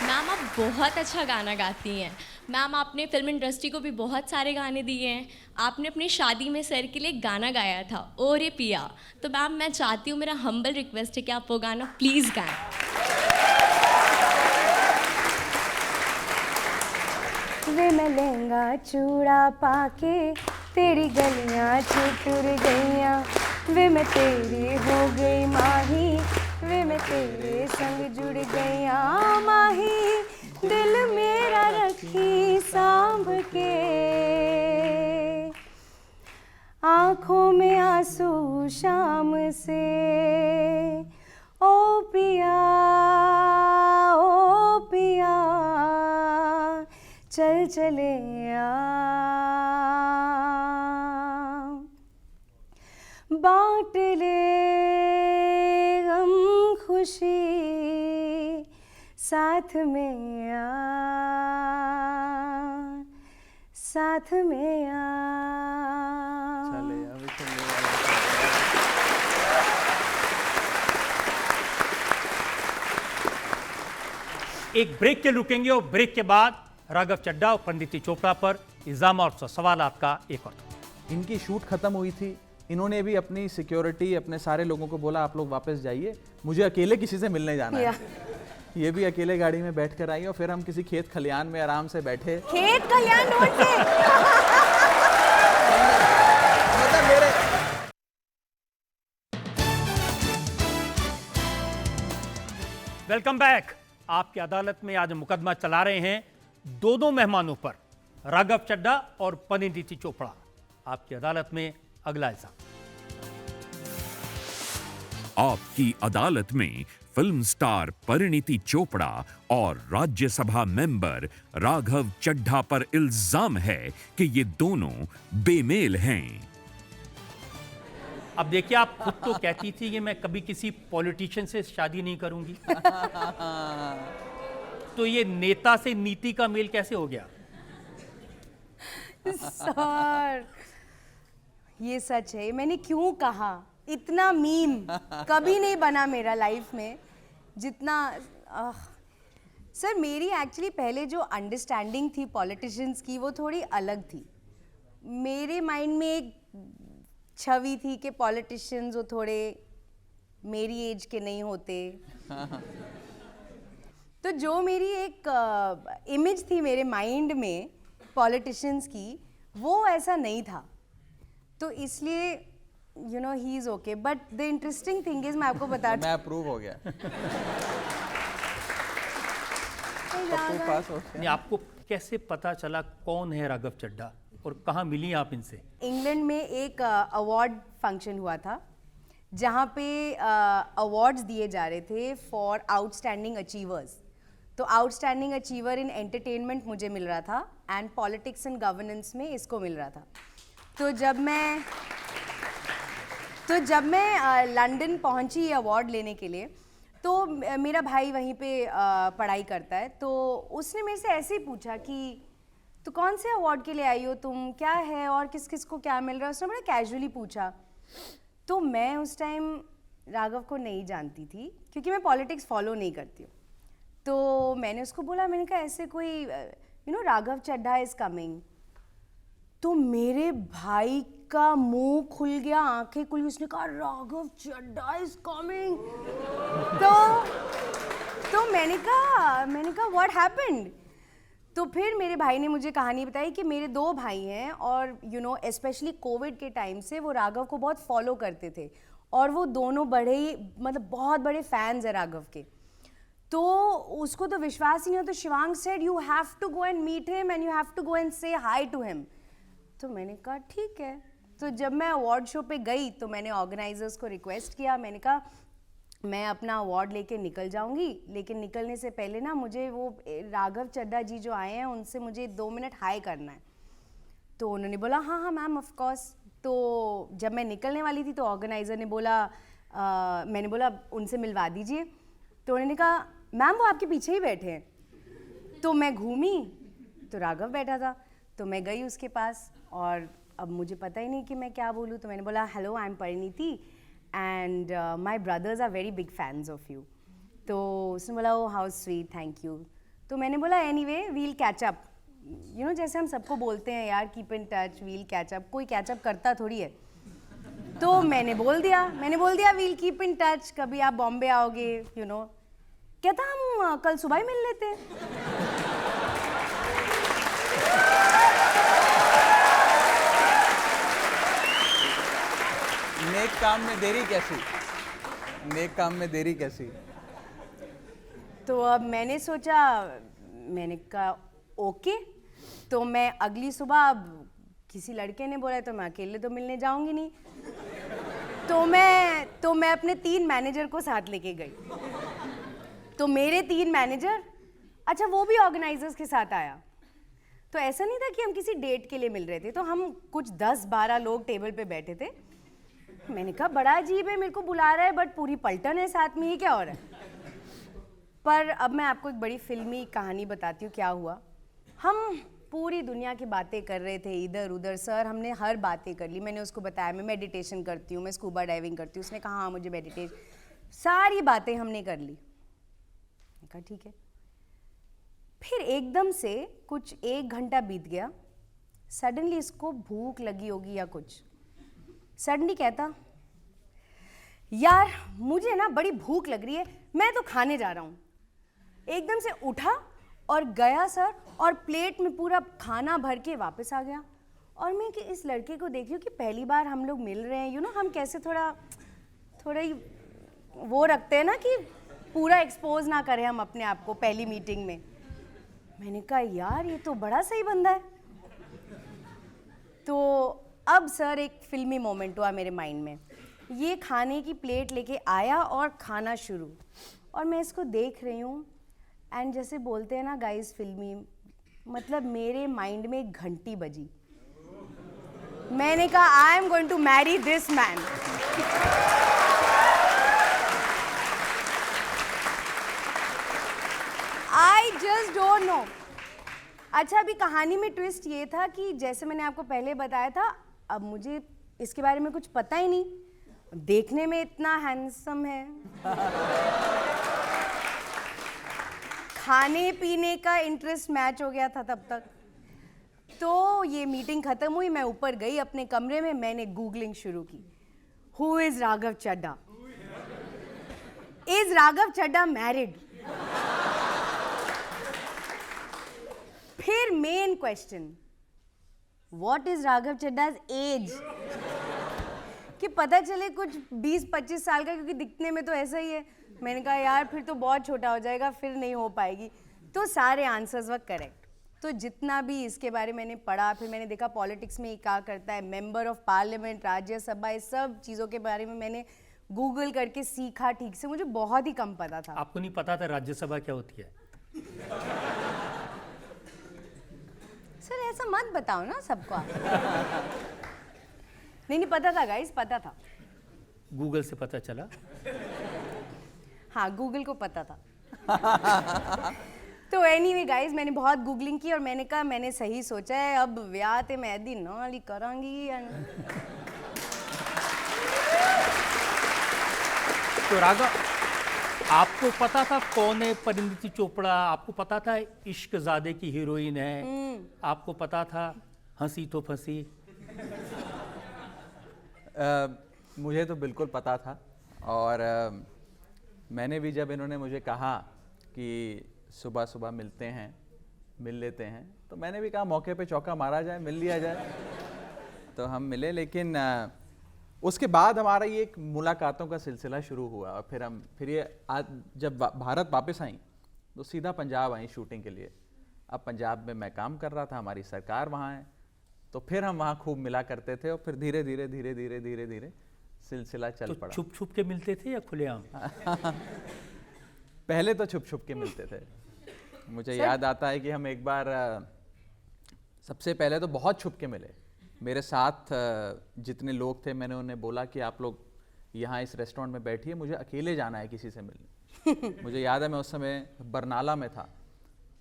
मैम आप बहुत अच्छा गाना गाती हैं। मैम आपने फिल्म इंडस्ट्री को भी बहुत सारे गाने दिए हैं। आपने अपनी शादी में सर के लिए गाना गाया था, ओ रे पिया। तो मैम मैं चाहती हूँ, मेरा हम्बल रिक्वेस्ट है कि आप वो गाना प्लीज़ गाएं। वे मैं लहंगा चूड़ा पाके तेरी गलियां छुटुर गईयां, वे मैं तेरी हो गई माही, वे मैं तेरे संग जुड़ गईयां माही, दिल मेरा रखी सांभ के, आँखों में आंसू शाम से, ओ पिया चल चले बांट ले गम खुशी साथ में साथ में एक ब्रेक के रुकेंगे और ब्रेक के बाद राघव चड्ढा और पंडित चोपड़ा पर इल्जाम और सवालात का एक और। इनकी शूट खत्म हुई थी, इन्होंने भी अपनी सिक्योरिटी, अपने सारे लोगों को बोला आप लोग वापस जाइए, मुझे अकेले किसी से मिलने जाना है। ये भी अकेले गाड़ी में बैठ कर आई और फिर हम किसी खेत खलियान में आराम से बैठे। खेत खलियान ढूंढ के वेलकम बैक। आपकी अदालत में आज मुकदमा चला रहे हैं दोनों मेहमानों पर, राघव चड्ढा और परिणीति चोपड़ा। आपकी अदालत में अगला इल्जाम। आपकी अदालत में फिल्म स्टार परिणीति चोपड़ा और राज्यसभा मेंबर राघव चड्ढा पर इल्जाम है कि ये दोनों बेमेल हैं। अब देखिए, आप खुद तो कहती थी कि मैं कभी किसी पॉलिटिशियन से शादी नहीं करूंगी, तो ये नेता से नीति का मेल कैसे हो गया? सर ये सच है, मैंने क्यों कहा, इतना मीम कभी नहीं बना मेरा लाइफ में जितना सर मेरी एक्चुअली पहले जो अंडरस्टैंडिंग थी पॉलिटिशियंस की वो थोड़ी अलग थी। मेरे माइंड में एक छवि थी कि पॉलिटिशियंस वो थोड़े मेरी एज के नहीं होते। तो जो मेरी एक इमेज थी मेरे माइंड में पॉलिटिशियंस की, वो ऐसा नहीं था। तो इसलिए you know he is okay, but the interesting thing is, मैं आपको बता मैं अप्रूव हो गया। पास हो गया। नहीं, आपको कैसे पता चला कौन है राघव चड्ढा और कहाँ मिली आप इनसे? इंग्लैंड में एक अवार्ड फंक्शन हुआ था जहाँ पे अवार्ड्स दिए जा रहे थे फॉर आउटस्टैंडिंग अचीवर्स। तो आउटस्टैंडिंग अचीवर इन एंटरटेनमेंट मुझे मिल रहा था एंड पॉलिटिक्स एंड गवर्नेंस में इसको मिल रहा था। तो जब मैं लंदन पहुंची ये अवार्ड लेने के लिए, तो मेरा भाई वहीं पे पढ़ाई करता है, तो उसने मेरे से ऐसे ही पूछा कि तो कौन से अवार्ड के लिए आई हो तुम, क्या है और किस किस को क्या मिल रहा है, उसने बड़ा कैजुअली पूछा। तो मैं उस टाइम राघव को नहीं जानती थी क्योंकि मैं पॉलिटिक्स फॉलो नहीं करती हूँ। तो मैंने उसको बोला, मैंने कहा ऐसे कोई you know Raghav Chadha is coming. तो मेरे भाई का मुंह खुल गया, आंखें खुल गई, उसने कहा राघव चड्ढा इज कमिंग। तो मैंने कहा व्हाट हैपेंड। तो फिर मेरे भाई ने मुझे कहानी बताई कि मेरे 2 भाई हैं और यू नो स्पेशली कोविड के टाइम से वो राघव को बहुत फॉलो करते थे और वो दोनों बड़े ही मतलब बहुत बड़े फैंस हैं राघव के। तो उसको तो विश्वास ही नहीं हो, तो Shivang said you have to go and meet him and you have to go and say hi to him. तो मैंने कहा ठीक है। तो जब मैं अवार्ड शो पे गई तो मैंने ऑर्गेनाइजर्स को रिक्वेस्ट किया, मैंने कहा मैं अपना अवार्ड लेके निकल जाऊंगी, लेकिन निकलने से पहले ना मुझे वो राघव चड्ढा जी जो आए हैं उनसे मुझे 2 मिनट हाई करना है। तो उन्होंने बोला हाँ हाँ मैम ऑफ कोर्स। तो जब मैं निकलने वाली थी तो ऑर्गेनाइज़र ने बोला मैंने बोला उनसे मिलवा दीजिए। तो उन्होंने कहा मैम वो आपके पीछे ही बैठे हैं। तो मैं घूमी तो राघव बैठा था, तो मैं गई उसके पास और अब मुझे पता ही नहीं कि मैं क्या बोलूँ। तो मैंने बोला hello I am Parineeti and my brothers are very big fans of you. तो उसने बोला oh how sweet thank you. तो मैंने बोला anyway we'll catch up, you know जैसे हम सबको बोलते हैं यार keep in touch we'll catch up, कोई कैच अप करता थोड़ी है। तो मैंने बोल दिया वील कीप इन टच, कभी आप बॉम्बे आओगे यू नो। कहता हम कल सुबह ही मिल लेते हैं। नेक काम में देरी कैसी, नेक काम में देरी कैसी। तो अब मैंने सोचा, मैंने कहा ओके। तो मैं अगली सुबह, अब किसी लड़के ने बोला तो मैं अकेले तो मिलने जाऊंगी नहीं, तो मैं अपने 3 मैनेजर को साथ लेके गई। तो मेरे 3 मैनेजर, अच्छा वो भी ऑर्गेनाइजर्स के साथ आया। तो ऐसा नहीं था कि हम किसी डेट के लिए मिल रहे थे, तो हम कुछ 10-12 लोग टेबल पे बैठे थे। मैंने कहा बड़ा अजीब है, मेरे को बुला रहा है बट पूरी पलटन है साथ में, ही क्या हो रहा है। पर अब मैं आपको एक बड़ी फिल्मी कहानी बताती हूँ क्या हुआ। हम पूरी दुनिया की बातें कर रहे थे इधर उधर, सर हमने हर बातें कर ली। मैंने उसको बताया मैं मेडिटेशन करती हूँ, मैं स्कूबा डाइविंग करती हूँ। उसने कहा हाँ मुझे मेडिटेशन, सारी बातें हमने कर ली। मैंने कहा ठीक है। फिर एकदम से कुछ 1 घंटा बीत गया, सडनली इसको भूख लगी होगी या कुछ, सडनली कहता यार मुझे ना बड़ी भूख लग रही है, मैं तो खाने जा रहा हूँ। एकदम से उठा और गया सर, और प्लेट में पूरा खाना भर के वापस आ गया। और मैं कि इस लड़के को देखी हूँ कि पहली बार हम लोग मिल रहे हैं, यू नो हम कैसे थोड़ा ही वो रखते हैं ना कि पूरा एक्सपोज ना करें हम अपने आप को पहली मीटिंग में। मैंने कहा यार ये तो बड़ा सही बंदा है। तो अब सर एक फिल्मी मोमेंट हुआ मेरे माइंड में। ये खाने की प्लेट लेके आया और खाना शुरू, और मैं इसको देख रही हूँ एंड जैसे बोलते हैं ना गाइस फिल्मी, मतलब मेरे माइंड में एक घंटी बजी। मैंने कहा I am going to marry this man. I just don't know. अच्छा अभी कहानी में ट्विस्ट ये था कि जैसे मैंने आपको पहले बताया था, अब मुझे इसके बारे में कुछ पता ही नहीं, देखने में इतना हैंडसम है, खाने पीने का इंटरेस्ट मैच हो गया था तब तक। तो ये मीटिंग खत्म हुई, मैं ऊपर गई अपने कमरे में, मैंने गूगलिंग शुरू की, who is Raghav Chadha, is Raghav Chadha married. फिर main question, what is Raghav Chadha's age, कि पता चले कुछ 20-25 साल का, क्योंकि दिखने में तो ऐसा ही है। मैंने कहा यार फिर तो बहुत छोटा हो जाएगा, फिर नहीं हो पाएगी। तो सारे आंसर्स वर करेक्ट। तो जितना भी इसके बारे में मैंने पढ़ा, फिर मैंने देखा पॉलिटिक्स में ये क्या करता है, मेंबर ऑफ पार्लियामेंट, राज्यसभा, इस सब चीज़ों के बारे में मैंने गूगल करके सीखा ठीक से। मुझे बहुत ही कम पता था। आपको नहीं पता था राज्यसभा क्या होती है? सर ऐसा मत बताओ ना सबको। नहीं पता था गाइस, पता था। गूगल से पता चला? हाँ गूगल को पता था। तो एनीवे गाइस मैंने बहुत गूगलिंग की और मैंने कहा मैंने सही सोचा है, अब ब्याह ते मेहंदी नाल ही करांगी। तो राघव, आपको पता था कौन है परिणीति चोपड़ा? आपको पता था इश्कज़ादे की हीरोइन है? आपको पता था हंसी तो फंसी? मुझे तो बिल्कुल पता था। और मैंने भी जब इन्होंने मुझे कहा कि सुबह सुबह मिलते हैं, मिल लेते हैं, तो मैंने भी कहा मौके पे चौका मारा जाए, मिल लिया जाए। तो हम मिले, लेकिन उसके बाद हमारा ये एक मुलाकातों का सिलसिला शुरू हुआ। और फिर ये आज जब भारत वापस आई तो सीधा पंजाब आई शूटिंग के लिए। अब पंजाब में मैं काम कर रहा था, हमारी सरकार वहाँ है, तो फिर हम वहाँ खूब मिला करते थे। और फिर धीरे धीरे सिलसिला चल पड़ा। छुप छुप के मिलते थे या खुलेआम? पहले तो छुप छुप के मिलते थे। मुझे याद आता है कि हम एक बार सबसे पहले तो बहुत छुप के मिले। मेरे साथ जितने लोग थे, मैंने उन्हें बोला कि आप लोग यहाँ इस रेस्टोरेंट में बैठिए, मुझे अकेले जाना है किसी से मिलने। मुझे याद है मैं उस समय बरनाला में था,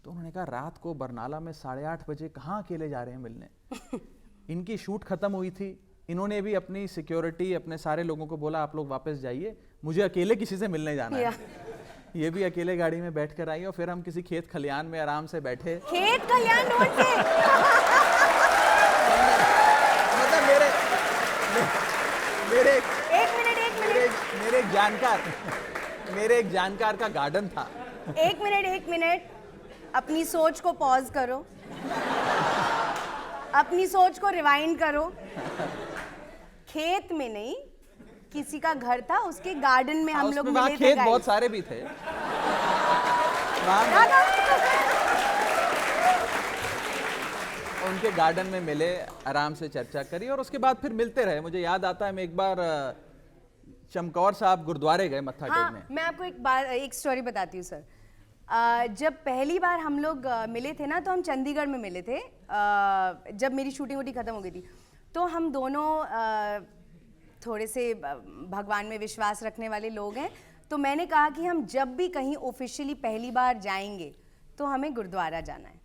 तो उन्होंने कहा रात को बरनाला में 8:30 बजे कहाँ अकेले जा रहे हैं मिलने। इनकी शूट खत्म हुई थी, इन्होंने भी अपनी सिक्योरिटी, अपने सारे लोगों को बोला आप लोग वापस जाइए, मुझे अकेले किसी से मिलने जाना है। ये भी अकेले गाड़ी में बैठ कर आई और फिर हम किसी खेत खलियान में आराम से बैठे। खेत खलियान ढूंढ के मतलब मेरे एक जानकार का गार्डन था। एक मिनट, अपनी सोच को पॉज करो, अपनी सोच को रिवाइंड करो। खेत में नहीं, किसी का घर था, उसके गार्डन में हम लोग मिले थे। खेत बहुत सारे भी थे। उनके गार्डन में मिले, आराम से चर्चा करी और उसके बाद फिर मिलते रहे। मुझे याद आता है मैं एक बार चमकौर साहब गुरुद्वारे गए मत्था टेकने। मैं आपको एक स्टोरी बताती हूँ सर। जब पहली बार हम लोग मिले थे ना, तो हम चंडीगढ़ में मिले थे। जब मेरी शूटिंग खत्म हो गई थी, तो हम दोनों थोड़े से भगवान में विश्वास रखने वाले लोग हैं। तो मैंने कहा कि हम जब भी कहीं ऑफिशियली पहली बार जाएंगे तो हमें गुरुद्वारा जाना है।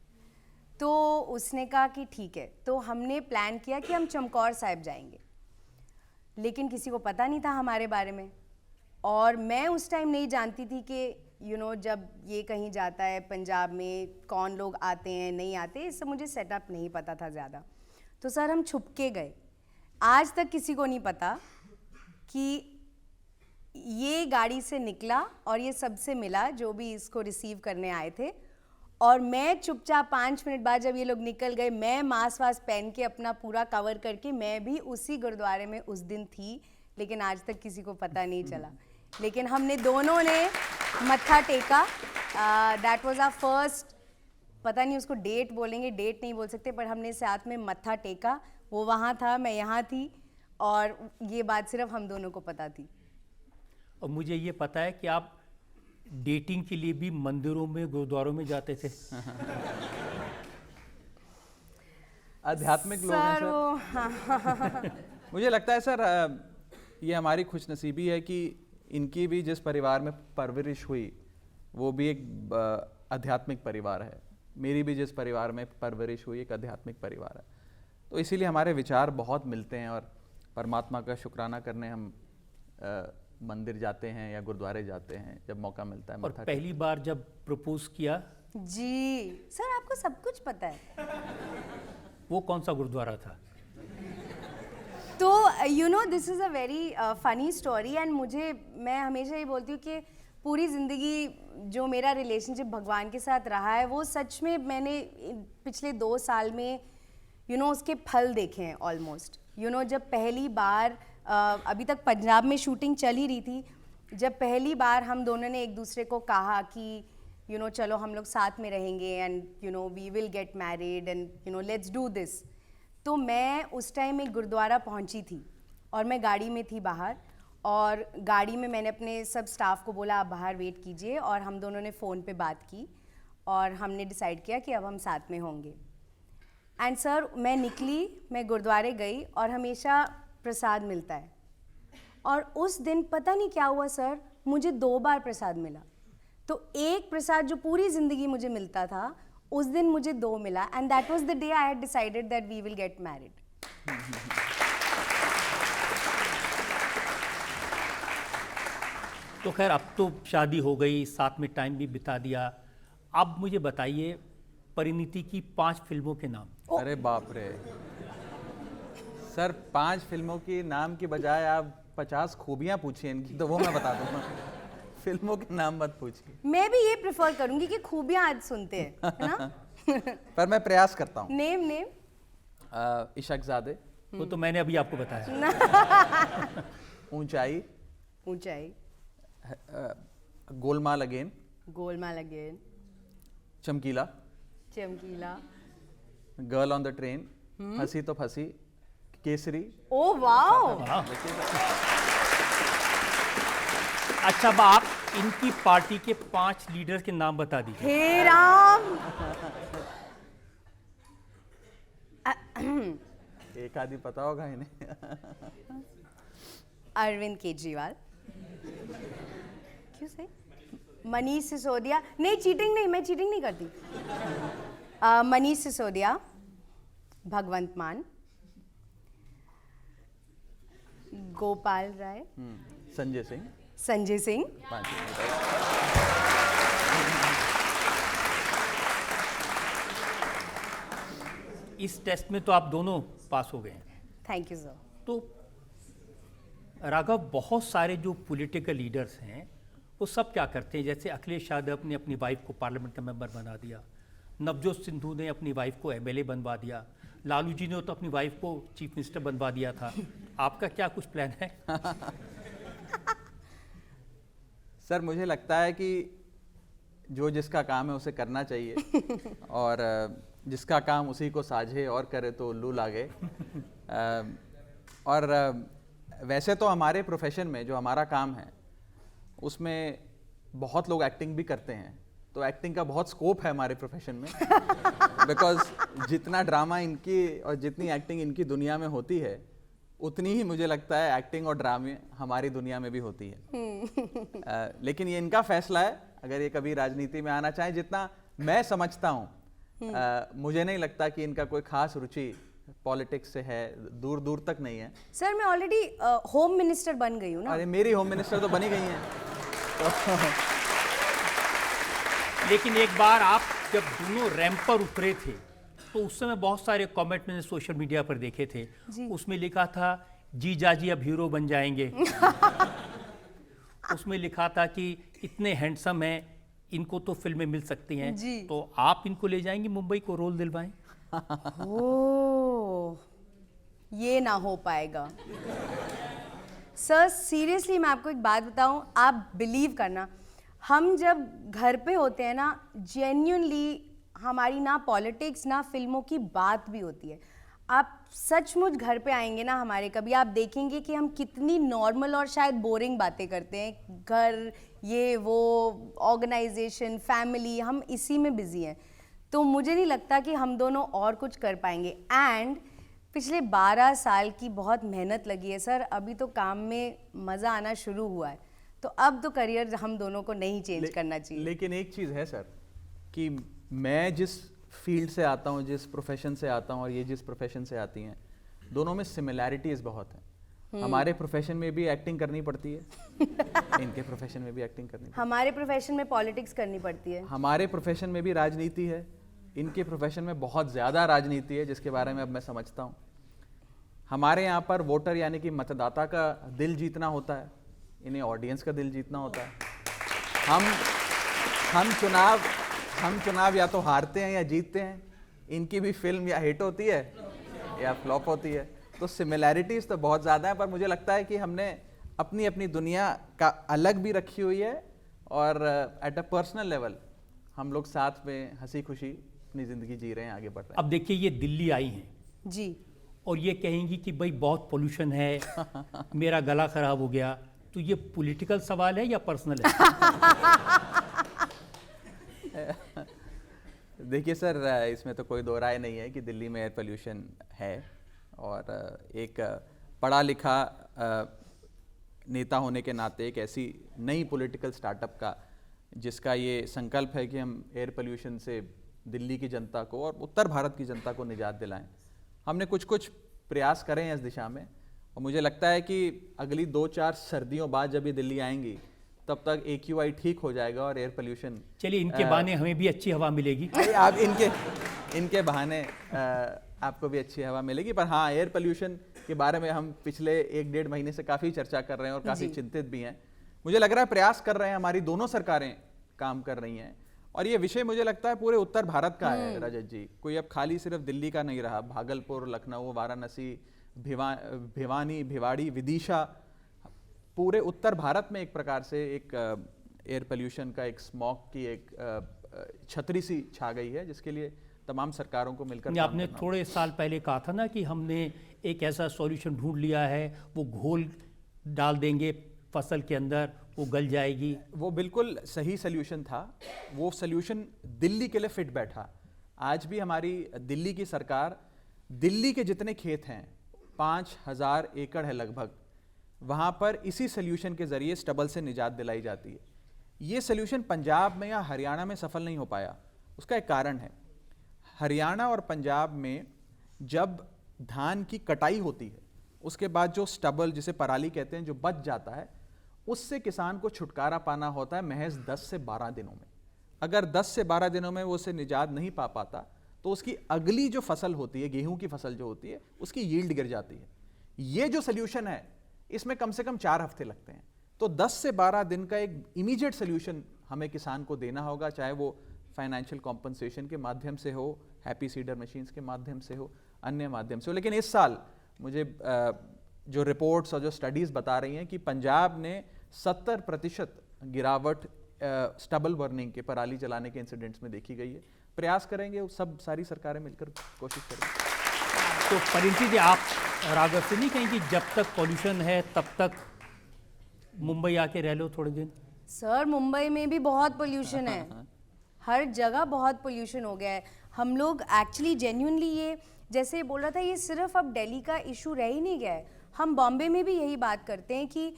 तो उसने कहा कि ठीक है। तो हमने प्लान किया कि हम चमकौर साहिब जाएंगे, लेकिन किसी को पता नहीं था हमारे बारे में। और मैं उस टाइम नहीं जानती थी कि जब ये कहीं जाता है पंजाब में, कौन लोग आते हैं नहीं आते, इससे मुझे सेटअप नहीं पता था ज़्यादा। तो सर हम छुप के गए। आज तक किसी को नहीं पता कि ये गाड़ी से निकला और ये सबसे मिला जो भी इसको रिसीव करने आए थे। और मैं चुपचाप 5 मिनट बाद जब ये लोग निकल गए, मैं मास्क वास्क पहन के अपना पूरा कवर करके मैं भी उसी गुरुद्वारे में उस दिन थी, लेकिन आज तक किसी को पता नहीं चला। लेकिन हमने दोनों ने मत्था टेका। दैट वाज आवर फर्स्ट, पता नहीं उसको डेट बोलेंगे, डेट नहीं बोल सकते, पर हमने साथ में मत्था टेका। वो वहाँ था, मैं यहाँ थी, और ये बात सिर्फ हम दोनों को पता थी। और मुझे ये पता है कि आप डेटिंग के लिए भी मंदिरों में, गुरुद्वारों में जाते थे। आध्यात्मिक लोग हैं सर। मुझे लगता है सर, ये हमारी खुशनसीबी है कि इनकी भी जिस परिवार में परवरिश हुई वो भी एक आध्यात्मिक परिवार है। मेरी भी जिस परिवार में परवरिश हुई एक आध्यात्मिक परिवार है। तो इसीलिए हमारे विचार बहुत मिलते हैं और परमात्मा का शुक्राना करने हम मंदिर जाते हैं या गुरुद्वारे जाते हैं जब मौका मिलता है। और पहली बार जब प्रपोज किया? जी सर, आपको सब कुछ पता है। वो कौन सा गुरुद्वारा था? तो this is a very funny story. And मैं हमेशा ये बोलती हूँ कि पूरी ज़िंदगी जो मेरा रिलेशनशिप भगवान के साथ रहा है, वो सच में मैंने पिछले 2 साल में उसके फल देखे हैं ऑलमोस्ट। जब पहली बार अभी तक पंजाब में शूटिंग चल ही रही थी, जब पहली बार हम दोनों ने एक दूसरे को कहा कि चलो हम लोग साथ में रहेंगे and we will get married and let's do this. तो मैं उस टाइम एक गुरुद्वारा पहुंची थी और मैं गाड़ी में थी बाहर, और गाड़ी में मैंने अपने सब स्टाफ को बोला आप बाहर वेट कीजिए, और हम दोनों ने फ़ोन पे बात की और हमने डिसाइड किया कि अब हम साथ में होंगे। एंड सर मैं निकली, मैं गुरुद्वारे गई और हमेशा प्रसाद मिलता है, और उस दिन पता नहीं क्या हुआ सर, मुझे 2 बार प्रसाद मिला। तो एक प्रसाद जो पूरी ज़िंदगी मुझे मिलता था, उस दिन मुझे 2 मिला, and that was the day I had decided that we will get married. तो खैर अब तो शादी हो गई, साथ में टाइम भी बिता दिया। अब मुझे बताइए परिणीति की 5 फिल्मों के नाम। अरे बाप रे सर, 5 फिल्मों के नाम की बजाय आप 50 खूबियां पूछिए इनकी, तो वो मैं बता दूंगा। फिल्मों के नाम मत पूछिए। मैं भी ये प्रेफर करूंगी कि खूबियां आज सुनते हैं, है ना? पर मैं प्रयास करता हूँ। नेम इशकजादे। वो तो मैंने अभी आपको बताया। Uunchai. Uunchai. Golmaal again. Golmaal again. Chamkila. Chamkila. Girl on the train. Phasee Toh Phasee. Kesari. Oh wow. अच्छा, अब आप इनकी पार्टी के 5 लीडर के नाम बता दीजिए। हे राम। एक आदि पता होगा इन्हें। अरविंद केजरीवाल। क्यों सही? मनीष सिसोदिया। नहीं, चीटिंग नहीं, मैं चीटिंग नहीं करती। मनीष सिसोदिया, भगवंत मान, गोपाल राय, संजय सिंह। संजय सिंह। 5 इस टेस्ट में तो आप दोनों पास हो गए हैं। Thank you sir. तो राघव, बहुत सारे जो पॉलिटिकल लीडर्स हैं वो सब क्या करते हैं, जैसे अखिलेश यादव ने अपनी वाइफ को पार्लियामेंट का मेंबर बना दिया, नवजोत सिद्धू ने अपनी वाइफ को एमएलए बनवा दिया, लालू जी ने तो अपनी वाइफ को चीफ मिनिस्टर बनवा दिया था। आपका क्या कुछ प्लान है? सर, मुझे लगता है कि जो जिसका काम है उसे करना चाहिए और जिसका काम उसी को साझे और करे तो उल्लू लागे। और वैसे तो हमारे प्रोफेशन में जो हमारा काम है उसमें बहुत लोग एक्टिंग भी करते हैं, तो एक्टिंग का बहुत स्कोप है हमारे प्रोफेशन में। बिकॉज जितना ड्रामा इनकी और जितनी एक्टिंग इनकी दुनिया में होती है, उतनी ही मुझे लगता है एक्टिंग और ड्रामे हमारी दुनिया में भी होती है। लेकिन ये इनका फैसला है, अगर ये कभी राजनीति में आना चाहें। जितना मैं समझता हूँ, मुझे नहीं लगता कि इनका कोई खास रुचि पॉलिटिक्स से है, दूर दूर तक नहीं है। सर, मैं ऑलरेडी होम मिनिस्टर बन गई हूँ ना। अरे मेरी होम मिनिस्टर तो बनी गई हैं। लेकिन एक बार आप जब दोनों रैंप पर उतरे थे तो उस समय बहुत सारे कमेंट मैंने सोशल मीडिया पर देखे थे। उसमें लिखा था जीजा जी अब हीरो बन जाएंगे। उसमें लिखा था कि इतने हैंडसम हैं, इनको तो फिल्में मिल सकती हैं, तो आप इनको ले जाएंगे मुंबई को, रोल दिलवाएं। ओह, ये ना हो पाएगा सर। सीरियसली मैं आपको एक बात बताऊं, आप बिलीव करना, हम जब घर पे होते हैं ना, जेन्युइनली हमारी ना पॉलिटिक्स ना फिल्मों की बात भी होती है। आप सचमुच घर पे आएंगे ना हमारे कभी, आप देखेंगे कि हम कितनी नॉर्मल और शायद बोरिंग बातें करते हैं। घर, ये वो, ऑर्गेनाइजेशन, फैमिली, हम इसी में बिजी हैं। तो मुझे नहीं लगता कि हम दोनों और कुछ कर पाएंगे। एंड पिछले 12 साल की बहुत मेहनत लगी है सर, अभी तो काम में मज़ा आना शुरू हुआ है, तो अब तो करियर हम दोनों को नहीं चेंज करना चाहिए। लेकिन एक चीज़ है सर कि मैं जिस फील्ड से आता हूँ, जिस प्रोफेशन से आता हूँ और ये जिस प्रोफेशन से आती हैं, दोनों में सिमिलैरिटीज़ बहुत हैं। हमारे प्रोफेशन में भी एक्टिंग करनी पड़ती है, इनके प्रोफेशन में भी एक्टिंग करनी पड़ती है। हमारे प्रोफेशन में पॉलिटिक्स करनी पड़ती है, हमारे प्रोफेशन में भी राजनीति है, इनके प्रोफेशन में बहुत ज़्यादा राजनीति है, जिसके बारे में अब मैं समझता हूँ। हमारे यहाँ पर वोटर यानी कि मतदाता का दिल जीतना होता है, इन्हें ऑडियंस का दिल जीतना होता है। हम चुनाव या तो हारते हैं या जीतते हैं। इनकी भी फिल्म या हिट होती है या फ्लॉप होती है। तो सिमिलैरिटीज़ तो बहुत ज़्यादा है, पर मुझे लगता है कि हमने अपनी अपनी दुनिया का अलग भी रखी हुई है और एट अ पर्सनल लेवल हम लोग साथ में हंसी खुशी अपनी ज़िंदगी जी रहे हैं, आगे बढ़ रहे हैं। अब देखिए, ये दिल्ली आई हैं जी, और ये कहेंगी कि भाई बहुत पोल्यूशन है, मेरा गला खराब हो गया, तो ये पॉलिटिकल सवाल है या पर्सनल है? देखिए सर, इसमें तो कोई दो राय नहीं है कि दिल्ली में एयर पोल्यूशन है, और एक पढ़ा लिखा नेता होने के नाते एक ऐसी नई पॉलिटिकल स्टार्टअप का जिसका ये संकल्प है कि हम एयर पोल्यूशन से दिल्ली की जनता को और उत्तर भारत की जनता को निजात दिलाएं, हमने कुछ कुछ प्रयास करें हैं इस दिशा में। और मुझे लगता है कि अगली 2-4 सर्दियों बाद जब ये दिल्ली आएंगी तब तक AQI ठीक हो जाएगा और एयर पोल्यूशन, चलिए इनके बहाने हमें भी अच्छी हवा मिलेगी। आप इनके बहाने आपको भी अच्छी हवा मिलेगी। पर हाँ, एयर पोल्यूशन के बारे में हम पिछले 1-1.5 महीने से काफ़ी चर्चा कर रहे हैं और काफ़ी चिंतित भी हैं। मुझे लग रहा है प्रयास कर रहे हैं, हमारी दोनों सरकारें काम कर रही हैं, और ये विषय मुझे लगता है पूरे उत्तर भारत का है रजत जी। कोई अब खाली सिर्फ दिल्ली का नहीं रहा, भागलपुर, लखनऊ, वाराणसी, भिवानी, भिवाड़ी, विदिशा, पूरे उत्तर भारत में एक प्रकार से एक एयर पोल्यूशन का, एक स्मॉग की एक छतरी सी छा गई है, जिसके लिए तमाम सरकारों को मिलकर काम आपने करना थोड़े साल पहले कहा था ना कि हमने एक ऐसा सॉल्यूशन ढूंढ लिया है, वो घोल डाल देंगे फसल के अंदर, वो गल जाएगी। वो बिल्कुल सही सल्यूशन था, वो सल्यूशन दिल्ली के लिए फिट बैठा। आज भी हमारी दिल्ली की सरकार, दिल्ली के जितने खेत हैं 5,000 एकड़ है लगभग, वहाँ पर इसी सोल्यूशन के ज़रिए स्टबल से निजात दिलाई जाती है। ये सोल्यूशन पंजाब में या हरियाणा में सफल नहीं हो पाया। उसका एक कारण है, हरियाणा और पंजाब में जब धान की कटाई होती है उसके बाद जो स्टबल, जिसे पराली कहते हैं, जो बच जाता है, उससे किसान को छुटकारा पाना होता है महज 10 से 12 दिनों में। अगर 10 से 12 दिनों में वो उसे निजात नहीं पा पाता तो उसकी अगली जो फसल होती है, गेहूं की फसल जो होती है, उसकी यील्ड गिर जाती है। ये जो सोल्यूशन है इसमें कम से कम 4 हफ्ते लगते हैं। तो 10 से 12 दिन का एक इमीडिएट सोल्यूशन हमें किसान को देना होगा, चाहे वो फाइनेंशियल कॉम्पनसेशन के माध्यम से हो, हैप्पी सीडर मशीन्स के माध्यम से हो, अन्य माध्यम से हो। लेकिन इस साल मुझे जो रिपोर्ट्स और जो स्टडीज़ बता रही हैं कि पंजाब ने 70% गिरावट स्टबल बर्निंग के, पराली जलाने के इंसिडेंट्स में देखी गई है। प्रयास करेंगे, सब सारी सरकारें मिलकर कोशिश करेंगे। तो परिणीति जी, आप राघव से नहीं कहेंगे कि जब तक पॉल्यूशन है तब तक मुंबई आके रह लो थोड़े दिन? सर मुंबई में भी बहुत पोल्यूशन है, हर जगह बहुत पोल्यूशन हो गया है। हम लोग एक्चुअली जेन्युइनली, ये जैसे बोल रहा था, ये सिर्फ अब दिल्ली का इशू रह ही नहीं गया है। हम बॉम्बे में भी यही बात करते हैं कि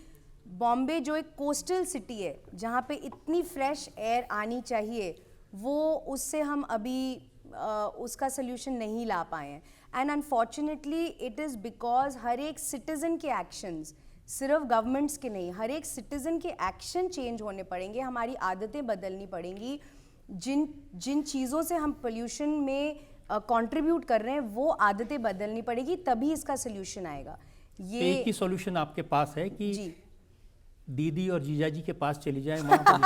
बॉम्बे जो एक कोस्टल सिटी है जहाँ पे इतनी फ्रेश एयर आनी चाहिए, वो उससे हम अभी उसका सोल्यूशन नहीं ला पाए हैं। And unfortunately it is because हर एक सिटीज़न के एक्शंस, सिर्फ गवर्नमेंट्स के नहीं, हर एक सिटीज़न के एक्शन चेंज होने पड़ेंगे, हमारी आदतें बदलनी पड़ेंगी। जिन चीज़ों से हम पोल्यूशन में कंट्रीब्यूट कर रहे हैं वो आदतें बदलनी पड़ेगी, तभी इसका सोल्यूशन आएगा। ये एक ही सोल्यूशन आपके पास है कि जी दीदी और जीजा जी के पास चली जाए वहाँ?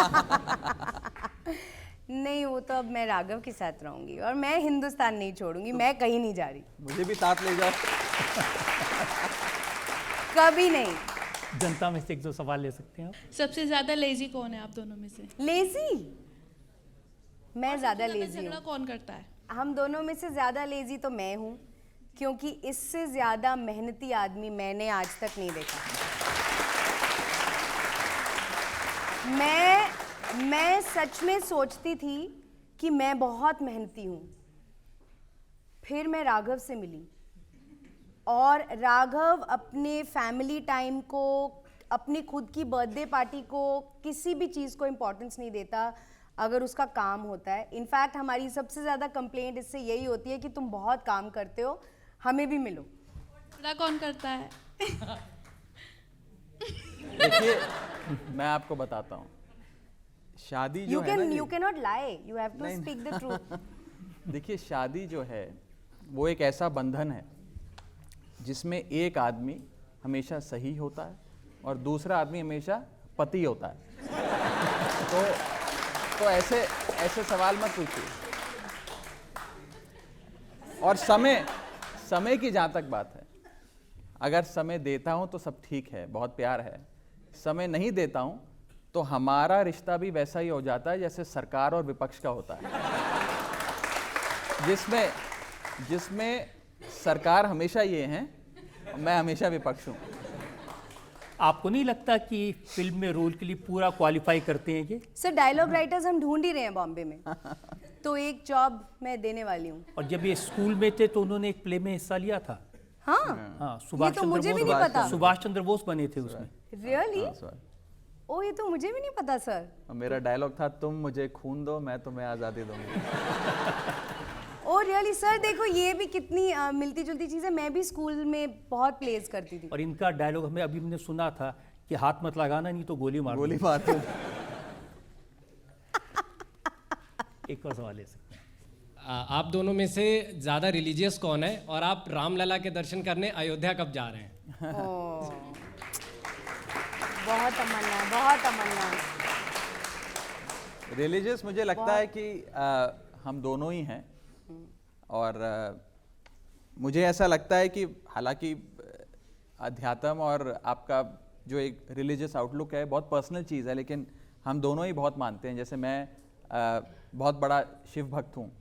नहीं, वो तो अब मैं राघव के साथ रहूंगी और मैं हिंदुस्तान नहीं छोड़ूंगी, मैं कहीं नहीं जा रही, मुझे भी साथ ले जाओ। कभी नहीं। जनता में से 1-2 सवाल ले सकते हैं आप? सबसे ज्यादा लेजी कौन है आप दोनों में से? लेजी? मैं ज्यादा लेजी झगड़ा हूँ। कौन करता है? हम दोनों में से ज्यादा लेजी तो मैं हूँ, क्योंकि इससे ज्यादा मेहनती आदमी मैंने आज तक नहीं देखा। मैं सच में सोचती थी कि मैं बहुत मेहनती हूँ, फिर मैं राघव से मिली और राघव अपने फैमिली टाइम को, अपनी खुद की बर्थडे पार्टी को, किसी भी चीज़ को इम्पोर्टेंस नहीं देता अगर उसका काम होता है। इनफैक्ट हमारी सबसे ज़्यादा कंप्लेंट इससे यही होती है कि तुम बहुत काम करते हो, हमें भी मिलो। झगड़ा कौन करता है? देखिए, मैं आपको बताता हूँ, शादी जो है ना, you can not lie, you have to speak the truth. देखिए, शादी जो है वो एक ऐसा बंधन है जिसमें एक आदमी हमेशा सही होता है और दूसरा आदमी हमेशा पति होता है। तो ऐसे सवाल मत पूछिए। और समय की जहाँ तक बात है, अगर समय देता हूँ तो सब ठीक है, बहुत प्यार है। समय नहीं देता हूँ तो हमारा रिश्ता भी वैसा ही हो जाता है जैसे सरकार और विपक्ष का होता है, जिसमें सरकार हमेशा ये है, मैं हमेशा विपक्ष हूँ। आपको नहीं लगता कि फिल्म में रोल के लिए पूरा क्वालिफाई करते हैं ये? सर डायलॉग राइटर्स हम ढूंढ ही रहे हैं बॉम्बे में, तो एक जॉब मैं देने वाली हूँ। और जब ये स्कूल में थे तो उन्होंने एक प्ले में हिस्सा लिया था। हाँ, सुभाष ये तो चंद्र मुझे भी बोस, नहीं पता। सुभाष चंद्र बोस बने थे उसमें। रियली? हाँ, सर। ओ, ये तो मुझे भी नहीं पता सर। मेरा डायलॉग था, तुम मुझे खून दो, मैं तुम्हें आज़ादी दूंगी। ओ रियली सर, देखो ये भी कितनी मिलती जुलती चीज़ है। मैं भी स्कूल में बहुत प्लेस करती थी। और इनका डायलॉग हमें अभी हमने सुना था कि हाथ मत लगाना नहीं तो गोली मार गोली मार दो। एक और सवाल ले सकते हैं। आप दोनों में से ज़्यादा रिलीजियस कौन है और आप रामलला के दर्शन करने अयोध्या कब जा रहे हैं? बहुत तमन्ना है, बहुत तमन्ना है। रिलीजियस मुझे लगता है कि हम दोनों ही हैं, और मुझे ऐसा लगता है कि हालांकि अध्यात्म और आपका जो एक रिलीजियस आउटलुक है बहुत पर्सनल चीज़ है, लेकिन हम दोनों ही बहुत मानते हैं। जैसे मैं बहुत बड़ा शिव भक्त हूँ।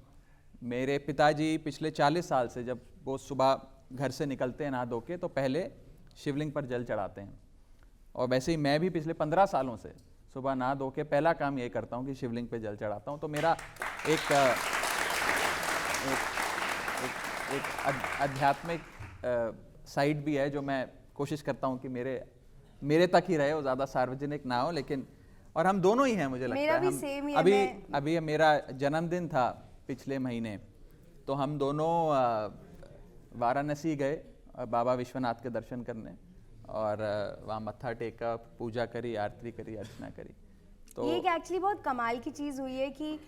मेरे पिताजी पिछले 40 साल से जब वो सुबह घर से निकलते हैं नहा धो के, तो पहले शिवलिंग पर जल चढ़ाते हैं। और वैसे ही मैं भी पिछले 15 सालों से सुबह नहा धो के पहला काम ये करता हूँ कि शिवलिंग पे जल चढ़ाता हूँ। तो मेरा एक आध्यात्मिक साइड भी है जो मैं कोशिश करता हूँ कि मेरे तक ही रहे, वो ज़्यादा सार्वजनिक ना हो, लेकिन और हम दोनों ही हैं मुझे लगता मेरा है। भी हम सेम ही है, अभी मेरा जन्मदिन था पिछले महीने, तो हम दोनों वाराणसी गए बाबा विश्वनाथ के दर्शन करने, और वहाँ मत्था टेका, पूजा करी, आरती करी, अर्चना करी। तो ये एक्चुअली बहुत कमाल की चीज़ हुई है कि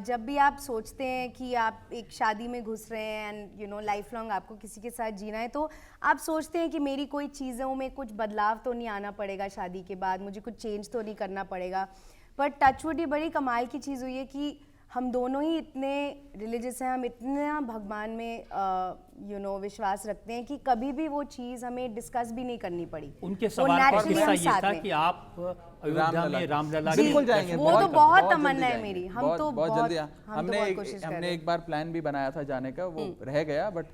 जब भी आप सोचते हैं कि आप एक शादी में घुस रहे हैं and you know life long आपको किसी के साथ जीना है, तो आप सोचते हैं कि मेरी कोई चीज़ों में कुछ बदलाव तो नहीं आना पड़ेगा शादी के बाद, मुझे कुछ चेंज तो नहीं करना पड़ेगा। पर टचवुड ये बड़ी कमाल की चीज़ हुई है कि हम दोनों ही इतने रिलीजियस हैं, हम इतना भगवान में यू नो विश्वास रखते हैं कि कभी भी वो चीज़ हमें डिस्कस भी नहीं करनी पड़ी। उनके वो सवाल का naturally किस्सा हम ये साथ था में। कि आप अयोध्या में रामलला बिल्कुल जाएंगे, वो तो बहुत जल्दी तमन्ना है जाएंगे, मेरी। हम तो बहुत जल्दी। हमने कोशिश कर रहे हमने हैं। एक बार प्लान भी बनाया था जाने का, वो रह गया, बट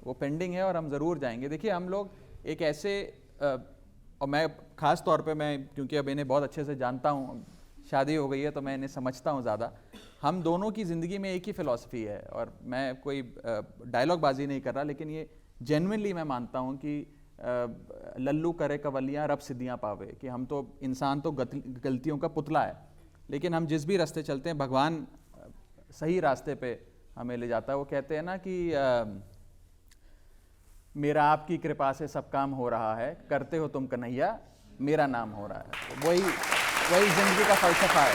वो पेंडिंग है और हम ज़रूर जाएंगे। देखिए हम लोग एक ऐसे और मैं ख़ास तौर पे, मैं क्योंकि अब इन्हें बहुत अच्छे से जानता हूँ, शादी हो गई है तो मैं इन्हें समझता हूँ ज़्यादा। हम दोनों की ज़िंदगी में एक ही फ़िलॉसफी है, और मैं कोई डायलॉग बाजी नहीं कर रहा, लेकिन ये जेन्युइनली मैं मानता हूँ कि लल्लू करे कवलियाँ रब सिद्धियाँ पावे, कि हम तो इंसान तो गलतियों का पुतला है, लेकिन हम जिस भी रास्ते चलते हैं भगवान सही रास्ते पे हमें ले जाता है। वो कहते हैं ना कि मेरा आपकी कृपा से सब काम हो रहा है, करते हो तुम कन्हैया, मेरा नाम हो रहा है। तो वही जिंदगी का फलसफा है।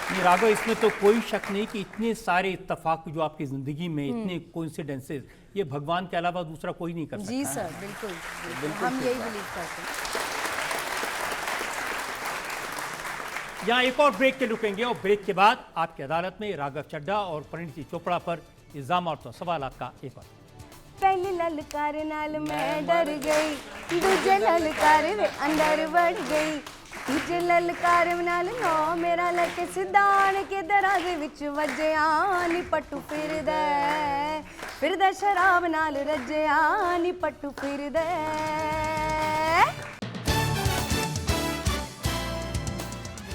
नहीं राघव, इसमें तो कोई शक नहीं कि इतने सारे इत्तेफाक जो आपकी जिंदगी में, इतने कोइंसिडेंसेस, ये भगवान के अलावा दूसरा कोई नहीं कर सकता। जी सर, बिल्कुल, हम यही बिलीव करते हैं। यहाँ एक और ब्रेक के रुकेंगे, और ब्रेक के बाद आपकी अदालत में राघव चड्ढा और परिणीति चोपड़ा पर इल्जाम और सवाल का एक और। पहली ललकार नाल मैं डर गई, दूजे ललकार वे अंदर बढ़ गई, तीजे ललकार नाल नो मेरा लके सिद्धान के दराजे विच वजया नी पट्टू फिरदा शराब नाल रजया नी पट्टू फिरदा।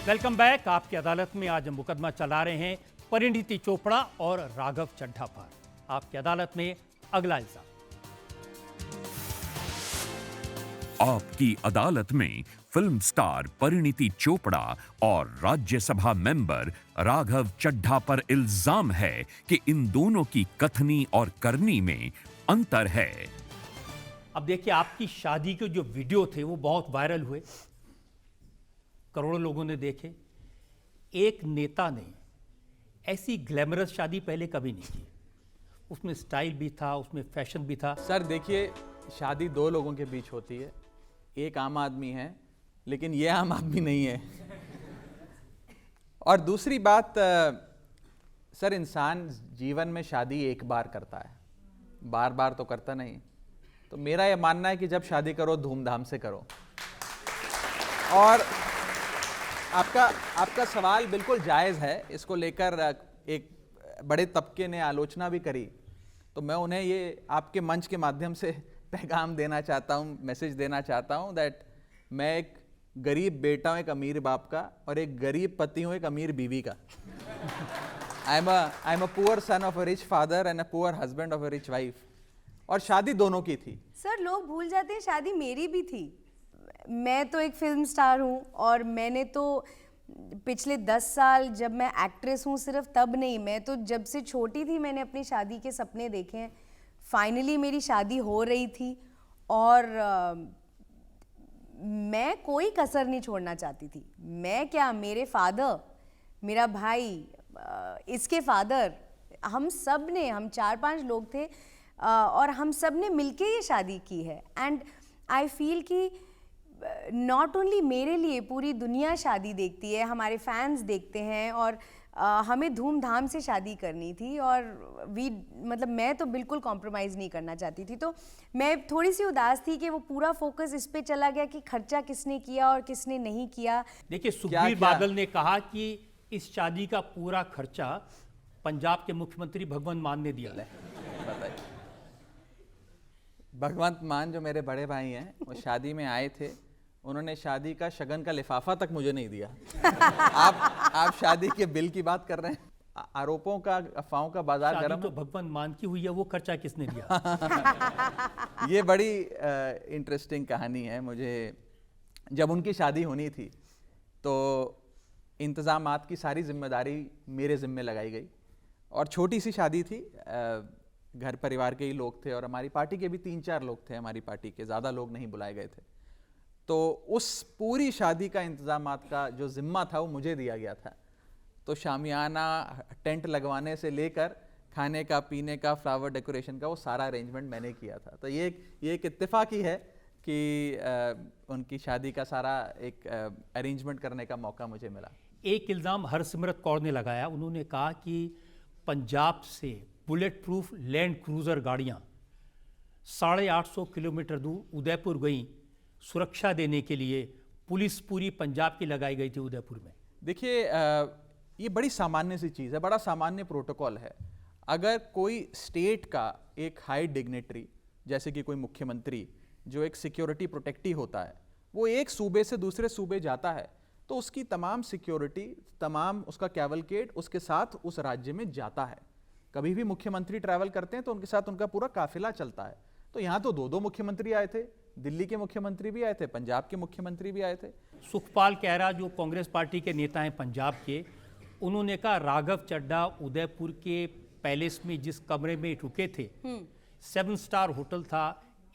Welcome back. आपकी अदालत में आज हम मुकदमा चला रहे हैं परिणीति चोपड़ा और राघव चड्ढा पर। आपकी अदालत में अगला इल्जाम। आपकी अदालत में फिल्म स्टार परिणीति चोपड़ा और राज्यसभा मेंबर राघव चड्ढा पर इल्जाम है कि इन दोनों की कथनी और करनी में अंतर है। अब देखिए, आपकी शादी के जो वीडियो थे वो बहुत वायरल हुए, करोड़ों लोगों ने देखे। एक नेता ने ऐसी ग्लैमरस शादी पहले कभी नहीं की। उसमें स्टाइल भी था, उसमें फैशन भी था। सर देखिए, शादी दो लोगों के बीच होती है, एक आम आदमी है लेकिन ये आम आदमी नहीं है। और दूसरी बात सर, इंसान जीवन में शादी एक बार करता है, बार बार तो करता नहीं। तो मेरा ये मानना है कि जब शादी करो धूमधाम से करो। और आपका सवाल बिल्कुल जायज़ है, इसको लेकर एक बड़े तबके ने आलोचना भी करी, तो मैं उन्हें ये आपके मंच के माध्यम से पैगाम देना चाहता हूँ, मैसेज देना चाहता हूँ दैट मैं एक गरीब बेटा हूँ एक अमीर बाप का, और एक गरीब पति हूँ एक अमीर बीवी का। I am a poor son of a rich father and a poor husband of a rich wife. और शादी दोनों की थी। सर लोग भूल जाते हैं शादी मेरी भी थी। मैं तो एक फिल्म स्टार हूँ, और मैंने तो पिछले 10 साल जब मैं एक्ट्रेस हूँ, सिर्फ तब नहीं, मैं तो जब से छोटी थी मैंने अपनी शादी के सपने देखे हैं। फाइनली मेरी शादी हो रही थी, और मैं कोई कसर नहीं छोड़ना चाहती थी। मैं क्या, मेरे फादर, मेरा भाई, इसके फादर, हम 4-5 लोग थे, और हम सब ने मिलके ये शादी की है। एंड आई फील कि नॉट ओनली मेरे लिए पूरी दुनिया शादी देखती है, हमारे फैंस देखते हैं, और हमें धूमधाम से शादी करनी थी, और मैं तो बिल्कुल कॉम्प्रोमाइज़ नहीं करना चाहती थी। तो मैं थोड़ी सी उदास थी कि वो पूरा फोकस इस पे चला गया कि खर्चा किसने किया और किसने नहीं किया। देखिए, सुखबीर बादल ने कहा कि इस शादी का पूरा खर्चा पंजाब के मुख्यमंत्री भगवंत मान ने दिया है। भगवंत मान जो मेरे बड़े भाई हैं, वो शादी में आए थे, उन्होंने शादी का शगन का लिफाफा तक मुझे नहीं दिया। आप शादी के बिल की बात कर रहे हैं। आरोपों का, अफवाहों का बाजार शादी गर्म तो भगवान मान की हुई है, वो खर्चा किसने दिया? ये बड़ी इंटरेस्टिंग कहानी है। मुझे जब उनकी शादी होनी थी तो इंतज़ामात की सारी जिम्मेदारी मेरे ज़िम्मे लगाई गई, और छोटी सी शादी थी, घर परिवार के ही लोग थे और हमारी पार्टी के भी 3-4 लोग थे, हमारी पार्टी के, ज़्यादा लोग नहीं बुलाए गए थे। तो उस पूरी शादी का इंतज़ामात का जो ज़िम्मा था वो मुझे दिया गया था। तो शामियाना, टेंट लगवाने से लेकर खाने का, पीने का, फ्लावर डेकोरेशन का, वो सारा अरेंजमेंट मैंने किया था। तो ये एक इत्तेफाकी है कि उनकी शादी का सारा एक अरेंजमेंट करने का मौका मुझे मिला। एक इल्ज़ाम हरसिमरत कौर ने लगाया, उन्होंने कहा कि पंजाब से बुलेट प्रूफ लैंड क्रूज़र गाड़ियाँ 850 किलोमीटर दूर उदयपुर गईं सुरक्षा देने के लिए, पुलिस पूरी पंजाब की लगाई गई थी उदयपुर में। देखिए, ये बड़ी सामान्य सी चीज़ है, बड़ा सामान्य प्रोटोकॉल है। अगर कोई स्टेट का एक हाई डिग्नेटरी, जैसे कि कोई मुख्यमंत्री जो एक सिक्योरिटी प्रोटेक्टी होता है, वो एक सूबे से दूसरे सूबे जाता है, तो उसकी तमाम सिक्योरिटी, तमाम उसका कैवलकेड उसके साथ उस राज्य में जाता है। कभी भी मुख्यमंत्री ट्रैवल करते हैं तो उनके साथ उनका पूरा काफिला चलता है। तो यहाँ तो 2-2 मुख्यमंत्री आए थे, दिल्ली के मुख्यमंत्री भी आए थे, पंजाब के मुख्यमंत्री भी आए थे। सुखपाल कहरा जो कांग्रेस पार्टी के नेता हैं पंजाब के, उन्होंने कहा राघव चड्ढा उदयपुर के पैलेस में जिस कमरे में रुके थे, 7 स्टार होटल था,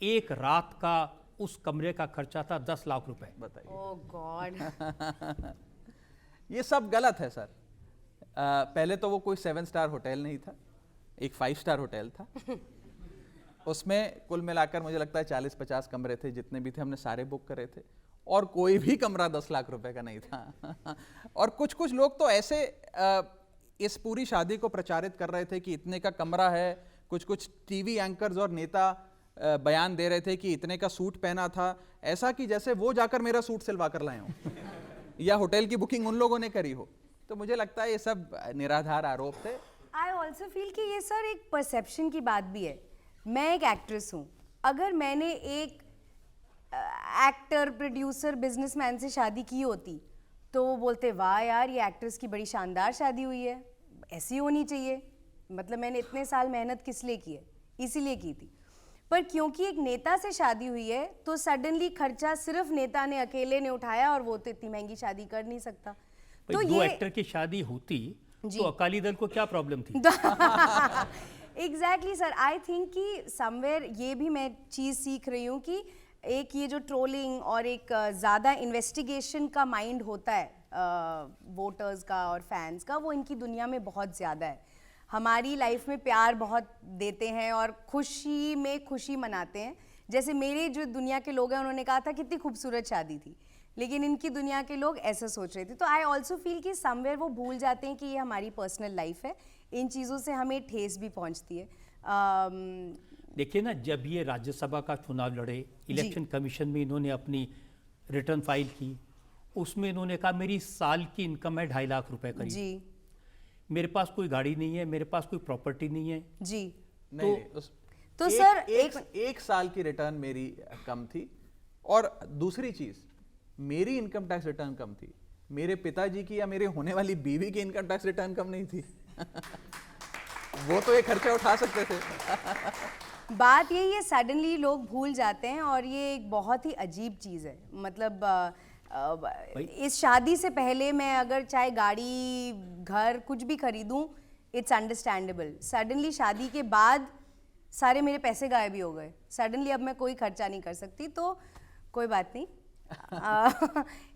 एक रात का उस कमरे का खर्चा था 10 लाख रुपए। बताइए। ओह गॉड। ये सब गलत है सर। पहले तो वो कोई 7 स्टार होटल नहीं था, एक 5 स्टार होटल था। उसमें कुल मिलाकर मुझे लगता है 40-50 कमरे थे, जितने भी थे हमने सारे बुक करे थे, और कोई भी कमरा 10 लाख रुपए का नहीं था। और कुछ लोग तो ऐसे इस पूरी शादी को प्रचारित कर रहे थे कि इतने का कमरा है। कुछ टीवी एंकर्स और नेता बयान दे रहे थे कि इतने का सूट पहना था, ऐसा कि जैसे वो जाकर मेरा सूट सिलवा कर लाए हों या होटल की बुकिंग उन लोगों ने करी हो। तो मुझे लगता है ये सब निराधार आरोप थे। आई ऑल्सो फील कि ये सर एक परसेप्शन की बात भी है। मैं एक एक्ट्रेस हूँ, अगर मैंने एक एक्टर, प्रोड्यूसर, बिजनेसमैन से शादी की होती तो वो बोलते वाह यार ये एक्ट्रेस की बड़ी शानदार शादी हुई है, ऐसी होनी चाहिए। मतलब मैंने इतने साल मेहनत किस लिए की है, इसीलिए की थी। पर क्योंकि एक नेता से शादी हुई है तो सडनली खर्चा सिर्फ नेता ने अकेले ने उठाया, और वो तो इतनी महंगी शादी कर नहीं सकता। तो दो एक्टर की शादी होती तो अकाली दल को क्या प्रॉब्लम थी? एग्जैक्टली सर, आई थिंक कि समवेयर ये भी मैं चीज़ सीख रही हूँ कि एक ये जो ट्रोलिंग और एक ज़्यादा इन्वेस्टिगेशन का माइंड होता है वोटर्स का और फैंस का, वो इनकी दुनिया में बहुत ज़्यादा है। हमारी लाइफ में प्यार बहुत देते हैं और खुशी में खुशी मनाते हैं। जैसे मेरे जो दुनिया के लोग हैं उन्होंने कहा था कितनी खूबसूरत शादी थी, लेकिन इनकी दुनिया के लोग ऐसा सोच रहे थे। तो आई ऑल्सो फील कि समवेयर वो भूल जाते हैं कि ये हमारी पर्सनल लाइफ है, इन चीज़ों से हमें ठेस भी पहुंचती है। देखिए ना, जब ये राज्यसभा का चुनाव लड़े, इलेक्शन कमीशन में इन्होंने अपनी रिटर्न फाइल की, उसमें इन्होंने कहा मेरी साल की इनकम है 2.5 लाख रुपए करीब जी, मेरे पास कोई गाड़ी नहीं है, मेरे पास कोई प्रॉपर्टी नहीं है जी। तो सर एक साल की रिटर्न मेरी कम थी, और दूसरी चीज मेरी इनकम टैक्स रिटर्न कम थी, मेरे पिताजी की या मेरे होने वाली बीवी की इनकम टैक्स रिटर्न कम नहीं थी। वो तो ये खर्चा उठा सकते थे। बात यही है, सडनली लोग भूल जाते हैं, और ये एक बहुत ही अजीब चीज़ है। मतलब इस शादी से पहले मैं अगर चाहे गाड़ी, घर, कुछ भी खरीदूं, इट्स अंडरस्टैंडेबल। सडनली शादी के बाद सारे मेरे पैसे गायब ही हो गए, सडनली अब मैं कोई खर्चा नहीं कर सकती, तो कोई बात नहीं।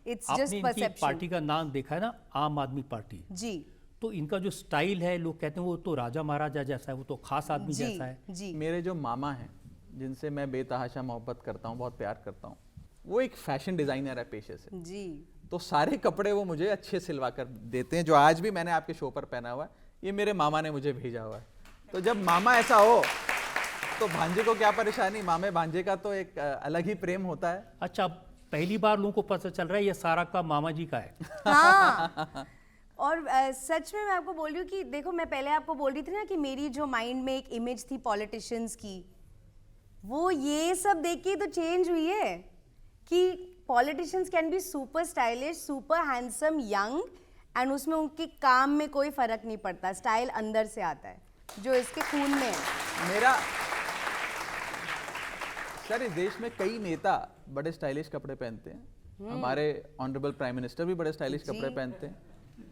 It's just perception. पार्टी का नाम देखा है ना, आम आदमी पार्टी जी, तो इनका जो स्टाइल है, लोग कहते हैं वो तो राजा महाराजा जैसा है, वो तो खास आदमी जैसा है जी। मेरे जो मामा हैं जिनसे मैं बेतहाशा मोहब्बत करता हूँ, बहुत प्यार करता हूँ, वो एक फैशन डिजाइनर है पेशे से जी। तो सारे कपड़े वो मुझे अच्छे सिलवा कर देते हैं। जो आज भी मैंने आपके शो पर पहना हुआ है, ये मेरे मामा ने मुझे भेजा हुआ है। तो जब मामा ऐसा हो तो भांजे को क्या परेशानी, मामे भांजे का तो एक अलग ही प्रेम होता है। अच्छा, पहली बार लोगों को पता चल रहा है ये सारा का मामा जी का है। हाँ। और सच में मैं आपको बोल रही हूँ कि देखो, मैं पहले आपको बोल रही थी ना कि मेरी जो माइंड में एक इमेज थी पॉलिटिशियंस की, वो ये सब देख के तो चेंज हुई है कि politicians can be super stylish, super handsome, young and उसमें उनके काम में कोई फ़र्क नहीं पड़ता, स्टाइल अंदर से आता है जो इसके खून में है। मेरा सर, इस देश में कई नेता बड़े स्टाइलिश कपड़े पहनते हैं। हमारे ऑनरेबल प्राइम मिनिस्टर भी बड़े स्टाइलिश कपड़े पहनते हैं,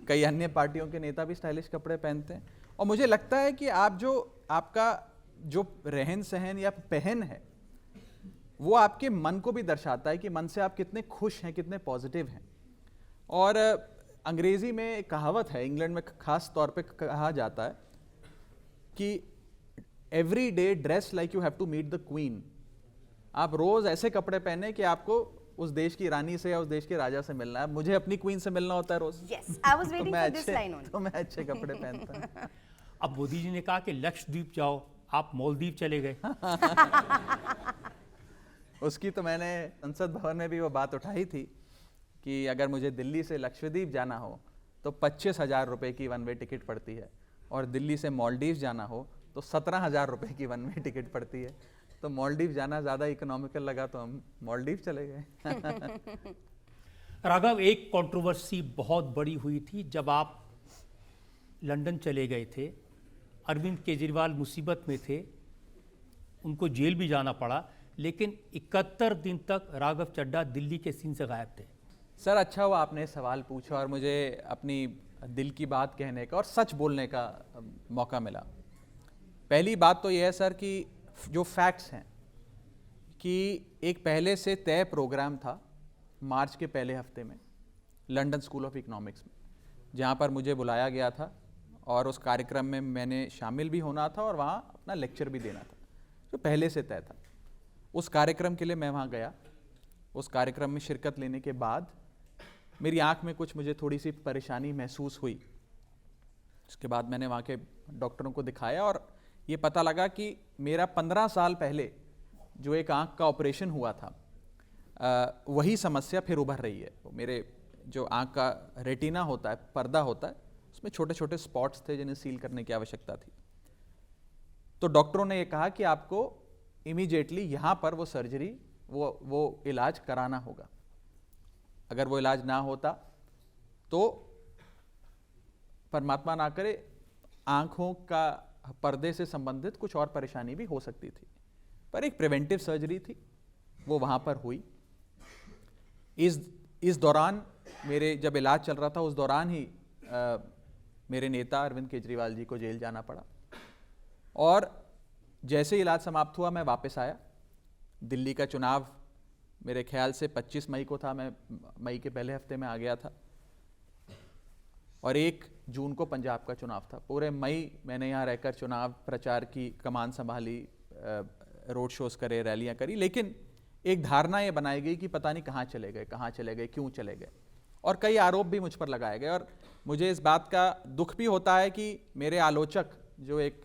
कई अन्य पार्टियों के नेता भी स्टाइलिश कपड़े पहनते हैं। और मुझे लगता है कि आपका जो रहन सहन या पहन है वो आपके मन को भी दर्शाता है कि मन से आप कितने खुश हैं, कितने पॉजिटिव हैं। और अंग्रेजी में एक कहावत है, इंग्लैंड में खास तौर पे कहा जाता है कि every day dress like you have to meet the queen. आप रोज ऐसे कपड़े पहने कि आपको उस देश की रानी से या उस देश के राजा से मिलना है। मुझे अपनी क्वीन से मिलना होता है रोज। Yes, I was waiting for this line only. तो मैं अच्छे कपड़े पहनता हूँ। अब मोदी जी ने कहा कि लक्षद्वीप जाओ, आप मालदीव चले गए। उसकी तो मैंने संसद भवन में भी वो बात उठाई थी कि अगर मुझे दिल्ली से लक्षद्वीप जाना हो तो 25,000 रुपये की वन वे टिकट पड़ती है, और दिल्ली से मालदीव जाना हो तो 17,000 रुपये की वन वे टिकट पड़ती है। तो मालदीव जाना ज़्यादा इकोनॉमिकल लगा तो हम मालदीव चले गए। राघव, एक कंट्रोवर्सी बहुत बड़ी हुई थी जब आप लंदन चले गए थे। अरविंद केजरीवाल मुसीबत में थे, उनको जेल भी जाना पड़ा, लेकिन 71 दिन तक राघव चड्ढा दिल्ली के सीन से गायब थे। सर, अच्छा हुआ आपने सवाल पूछा और मुझे अपनी दिल की बात कहने का और सच बोलने का मौका मिला। पहली बात तो यह है सर कि जो फैक्ट्स हैं कि एक पहले से तय प्रोग्राम था मार्च के पहले हफ्ते में लंदन स्कूल ऑफ इकोनॉमिक्स में, जहाँ पर मुझे बुलाया गया था और उस कार्यक्रम में मैंने शामिल भी होना था और वहाँ अपना लेक्चर भी देना था, जो पहले से तय था। उस कार्यक्रम के लिए मैं वहाँ गया। उस कार्यक्रम में शिरकत लेने के बाद मेरी आँख में मुझे थोड़ी सी परेशानी महसूस हुई। उसके बाद मैंने वहाँ के डॉक्टरों को दिखाया और ये पता लगा कि मेरा 15 साल पहले जो एक आँख का ऑपरेशन हुआ था, वही समस्या फिर उभर रही है। मेरे जो आँख का रेटिना होता है, पर्दा होता है, उसमें छोटे छोटे स्पॉट्स थे जिन्हें सील करने की आवश्यकता थी। तो डॉक्टरों ने ये कहा कि आपको इमीडिएटली यहाँ पर वो सर्जरी, वो इलाज कराना होगा। अगर वो इलाज ना होता तो परमात्मा ना करे आँखों का पर्दे से संबंधित कुछ और परेशानी भी हो सकती थी। पर एक प्रिवेंटिव सर्जरी थी, वो वहाँ पर हुई। इस दौरान मेरे जब इलाज चल रहा था, उस दौरान ही मेरे नेता अरविंद केजरीवाल जी को जेल जाना पड़ा। और जैसे इलाज समाप्त हुआ मैं वापस आया। दिल्ली का चुनाव मेरे ख्याल से 25 मई को था, मैं मई के पहले हफ्ते में आ गया था, और 1 जून को पंजाब का चुनाव था। पूरे मई मैंने यहाँ रहकर चुनाव प्रचार की कमान संभाली, रोड शोज करे, रैलियाँ करी, लेकिन एक धारणा ये बनाई गई कि पता नहीं कहाँ चले गए, क्यों चले गए, और कई आरोप भी मुझ पर लगाए गए। और मुझे इस बात का दुख भी होता है कि मेरे आलोचक, जो एक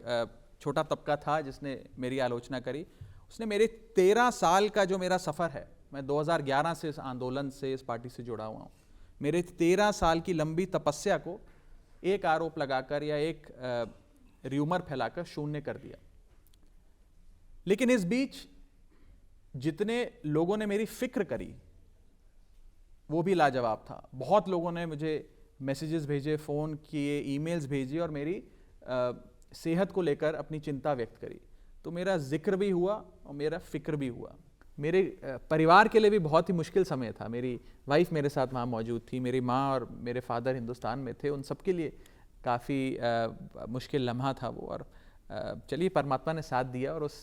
छोटा तबका था जिसने मेरी आलोचना करी, उसने मेरे 13 साल का जो मेरा सफ़र है, मैं 2011 से इस आंदोलन से, इस पार्टी से जुड़ा हुआ हूँ, मेरे 13 साल की लंबी तपस्या को एक आरोप लगाकर या एक र्यूमर फैलाकर शून्य कर दिया। लेकिन इस बीच जितने लोगों ने मेरी फिक्र करी वो भी लाजवाब था। बहुत लोगों ने मुझे मैसेजेस भेजे, फ़ोन किए, ईमेल्स भेजी और मेरी सेहत को लेकर अपनी चिंता व्यक्त करी। तो मेरा जिक्र भी हुआ और मेरा फिक्र भी हुआ। मेरे परिवार के लिए भी बहुत ही मुश्किल समय था। मेरी वाइफ मेरे साथ वहाँ मौजूद थी, मेरी माँ और मेरे फादर हिंदुस्तान में थे, उन सबके लिए काफ़ी मुश्किल लम्हा था वो। और चलिए परमात्मा ने साथ दिया और उस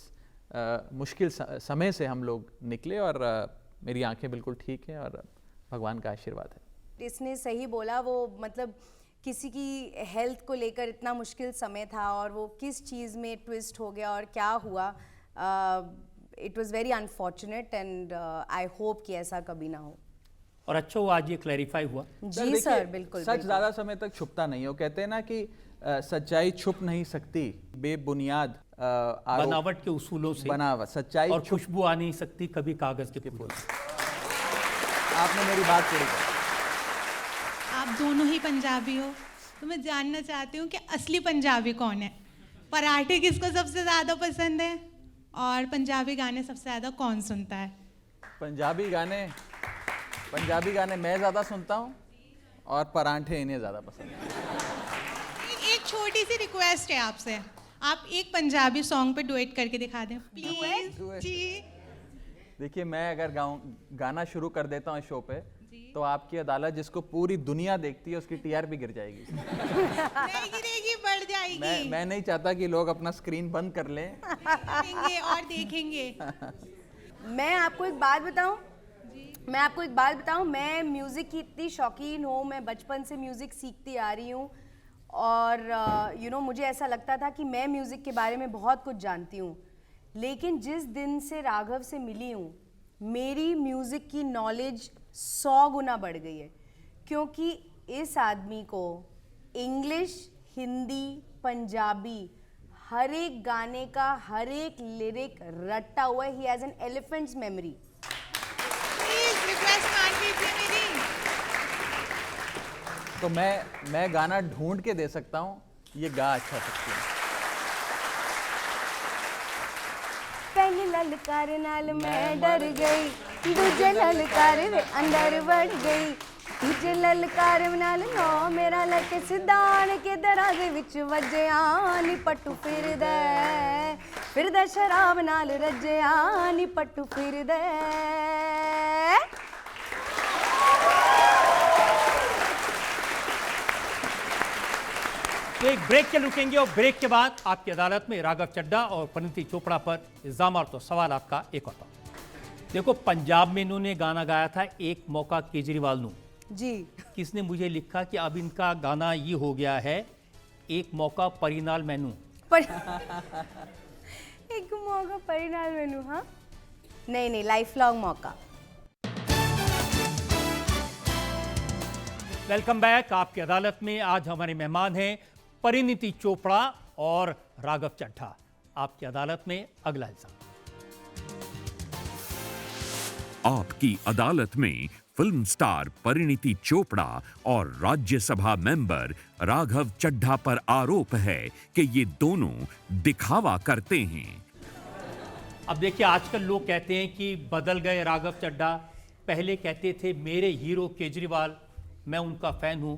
मुश्किल समय से हम लोग निकले और मेरी आंखें बिल्कुल ठीक हैं और भगवान का आशीर्वाद है। इसने सही बोला, वो मतलब किसी की हेल्थ को लेकर इतना मुश्किल समय था और वो किस चीज़ में ट्विस्ट हो गया और क्या हुआ, it was very unfortunate and I hope कि ऐसा कभी ना हो। और अच्छा हुआ आज ये क्लैरिफाई हुआ। जी सर, बिल्कुल। सच ज़्यादा समय तक छुपता नहीं है। वो कहते हैं ना कि सच्चाई छुप नहीं सकती, बेबुनियाद बनावट के उसूलों से बनावट, सच्चाई और खुशबू आ नहीं सकती कभी कागज के फूल। आपने मेरी बात पूरी। आप दोनों ही पंजाबी हो, तो मैं जानना चाहती हूँ कि असली पंजाबी कौन है? पराठे किसको सबसे ज़्यादा पसंद है और पंजाबी गाने सबसे ज़्यादा कौन सुनता है? पंजाबी गाने मैं ज़्यादा सुनता हूँ और परांठे इन्हें ज़्यादा पसंद है। एक छोटी सी रिक्वेस्ट है आपसे, आप एक पंजाबी सॉन्ग पे डुएट करके दिखा दें प्लीज जी। देखिए, मैं अगर गाना शुरू कर देता हूँ इस शो पे, तो आपकी अदालत जिसको पूरी दुनिया देखती है उसकी टीआरपी गिर जाएगी। नहीं गिरेगी, बढ़ जाएगी। मैं नहीं चाहता कि लोग अपना स्क्रीन बंद कर लें। देखेंगे और देखेंगे। मैं आपको एक बात बताऊं, मैं म्यूज़िक की इतनी शौकीन हूँ, मैं बचपन से म्यूज़िक सीखती आ रही हूँ और मुझे ऐसा लगता था कि मैं म्यूज़िक के बारे में बहुत कुछ जानती हूँ, लेकिन जिस दिन से राघव से मिली हूँ मेरी म्यूज़िक की नॉलेज 100 गुना बढ़ गई है, क्योंकि इस आदमी को इंग्लिश, हिंदी, पंजाबी हर एक गाने का हर एक लिरिक रट्टा हुआ है। He has an elephants memory. Please request मान लीजिए मेरी। तो मैं गाना ढूंढ के दे सकता हूँ, ये गा अच्छा सकती है। पहली ललकार नाल मैं डर गई, दूजे ललकार वे अंदर बढ़ गई, तीजे ललकार नाल नो मेरा लके सिधान के दराजे विच वजया नी पट्टू फिरदा शराब नाल रजया नी पट्टू फिरदा। तो एक ब्रेक के रुकेंगे और ब्रेक के बाद आपकी अदालत में राघव चड्ढा और परिणीति चोपड़ा पर इल्जाम और तो सवालात का एक और देखो, पंजाब में इन्होंने गाना गाया था एक मौका केजरीवाल नू जी। किसने मुझे लिखा कि अब इनका गाना ये हो गया है एक मौका परिनाल मैनू एक मौका परिनाल मैनू। हाँ, नहीं, लाइफ लॉन्ग मौका। Welcome back. आपकी अदालत में आज हमारे मेहमान हैं परिणीति चोपड़ा और राघव चड्ढा। आपकी अदालत में अगला इल्जाम। आपकी अदालत में फिल्म स्टार परिणीति चोपड़ा और राज्यसभा मेंबर राघव चड्ढा पर आरोप है कि ये दोनों दिखावा करते हैं। अब देखिए, आजकल लोग कहते हैं कि बदल गए राघव चड्ढा। पहले कहते थे मेरे हीरो केजरीवाल, मैं उनका फैन हूं।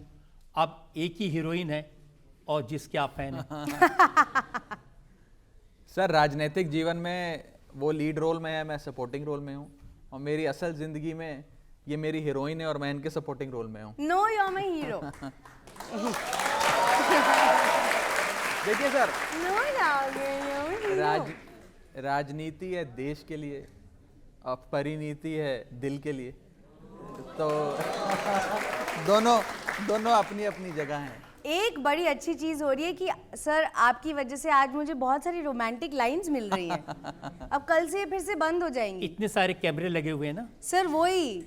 अब एक ही हीरोइन है और जिसके आप फैन हैं। सर, राजनीतिक जीवन में वो लीड रोल में है, मैं सपोर्टिंग रोल में हूँ, और मेरी असल जिंदगी में ये मेरी हीरोइन है और मैं इनके सपोर्टिंग रोल में हूँ। No, you are my hero. देखिए सर, नो, राजनीति है देश के लिए और परिणीति है दिल के लिए, तो दोनों अपनी अपनी जगह हैं। एक बड़ी अच्छी चीज हो रही है कि सर आपकी वजह से आज मुझे बहुत सारी रोमांटिक लाइंस मिल रही हैं। अब कल से फिर से बंद हो जाएंगी। इतने सारे कैमरे लगे हुए हैं ना सर, वही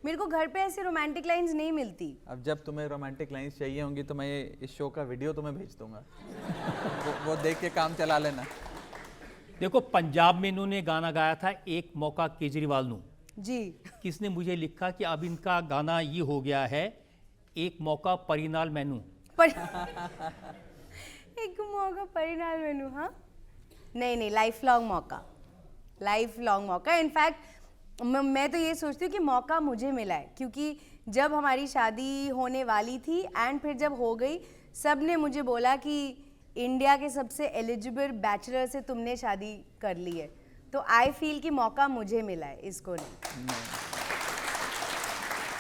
मेरे को घर पे ऐसे रोमांटिक लाइंस नहीं मिलती। अब जब तुम्हें रोमांटिक लाइंस चाहिए होंगी तो मैं इस शो का वीडियो तुम्हें भेज दूंगा। वो देख के काम चला लेना। देखो, पंजाब में इन्होंने गाना गाया था एक मौका केजरीवाल नू जी। किसने मुझे लिखा कि अब इनका गाना ये हो गया है एक मौका परिनाल मैनू एक मौका परिनाल मैनू। हाँ, नहीं, लाइफ लॉन्ग मौका। इनफैक्ट मैं तो ये सोचती हूँ कि मौका मुझे मिला है, क्योंकि जब हमारी शादी होने वाली थी एंड फिर जब हो गई, सब ने मुझे बोला कि इंडिया के सबसे एलिजिबल बैचलर से तुमने शादी कर ली है, तो आई फील कि मौका मुझे मिला है, इसको नहीं।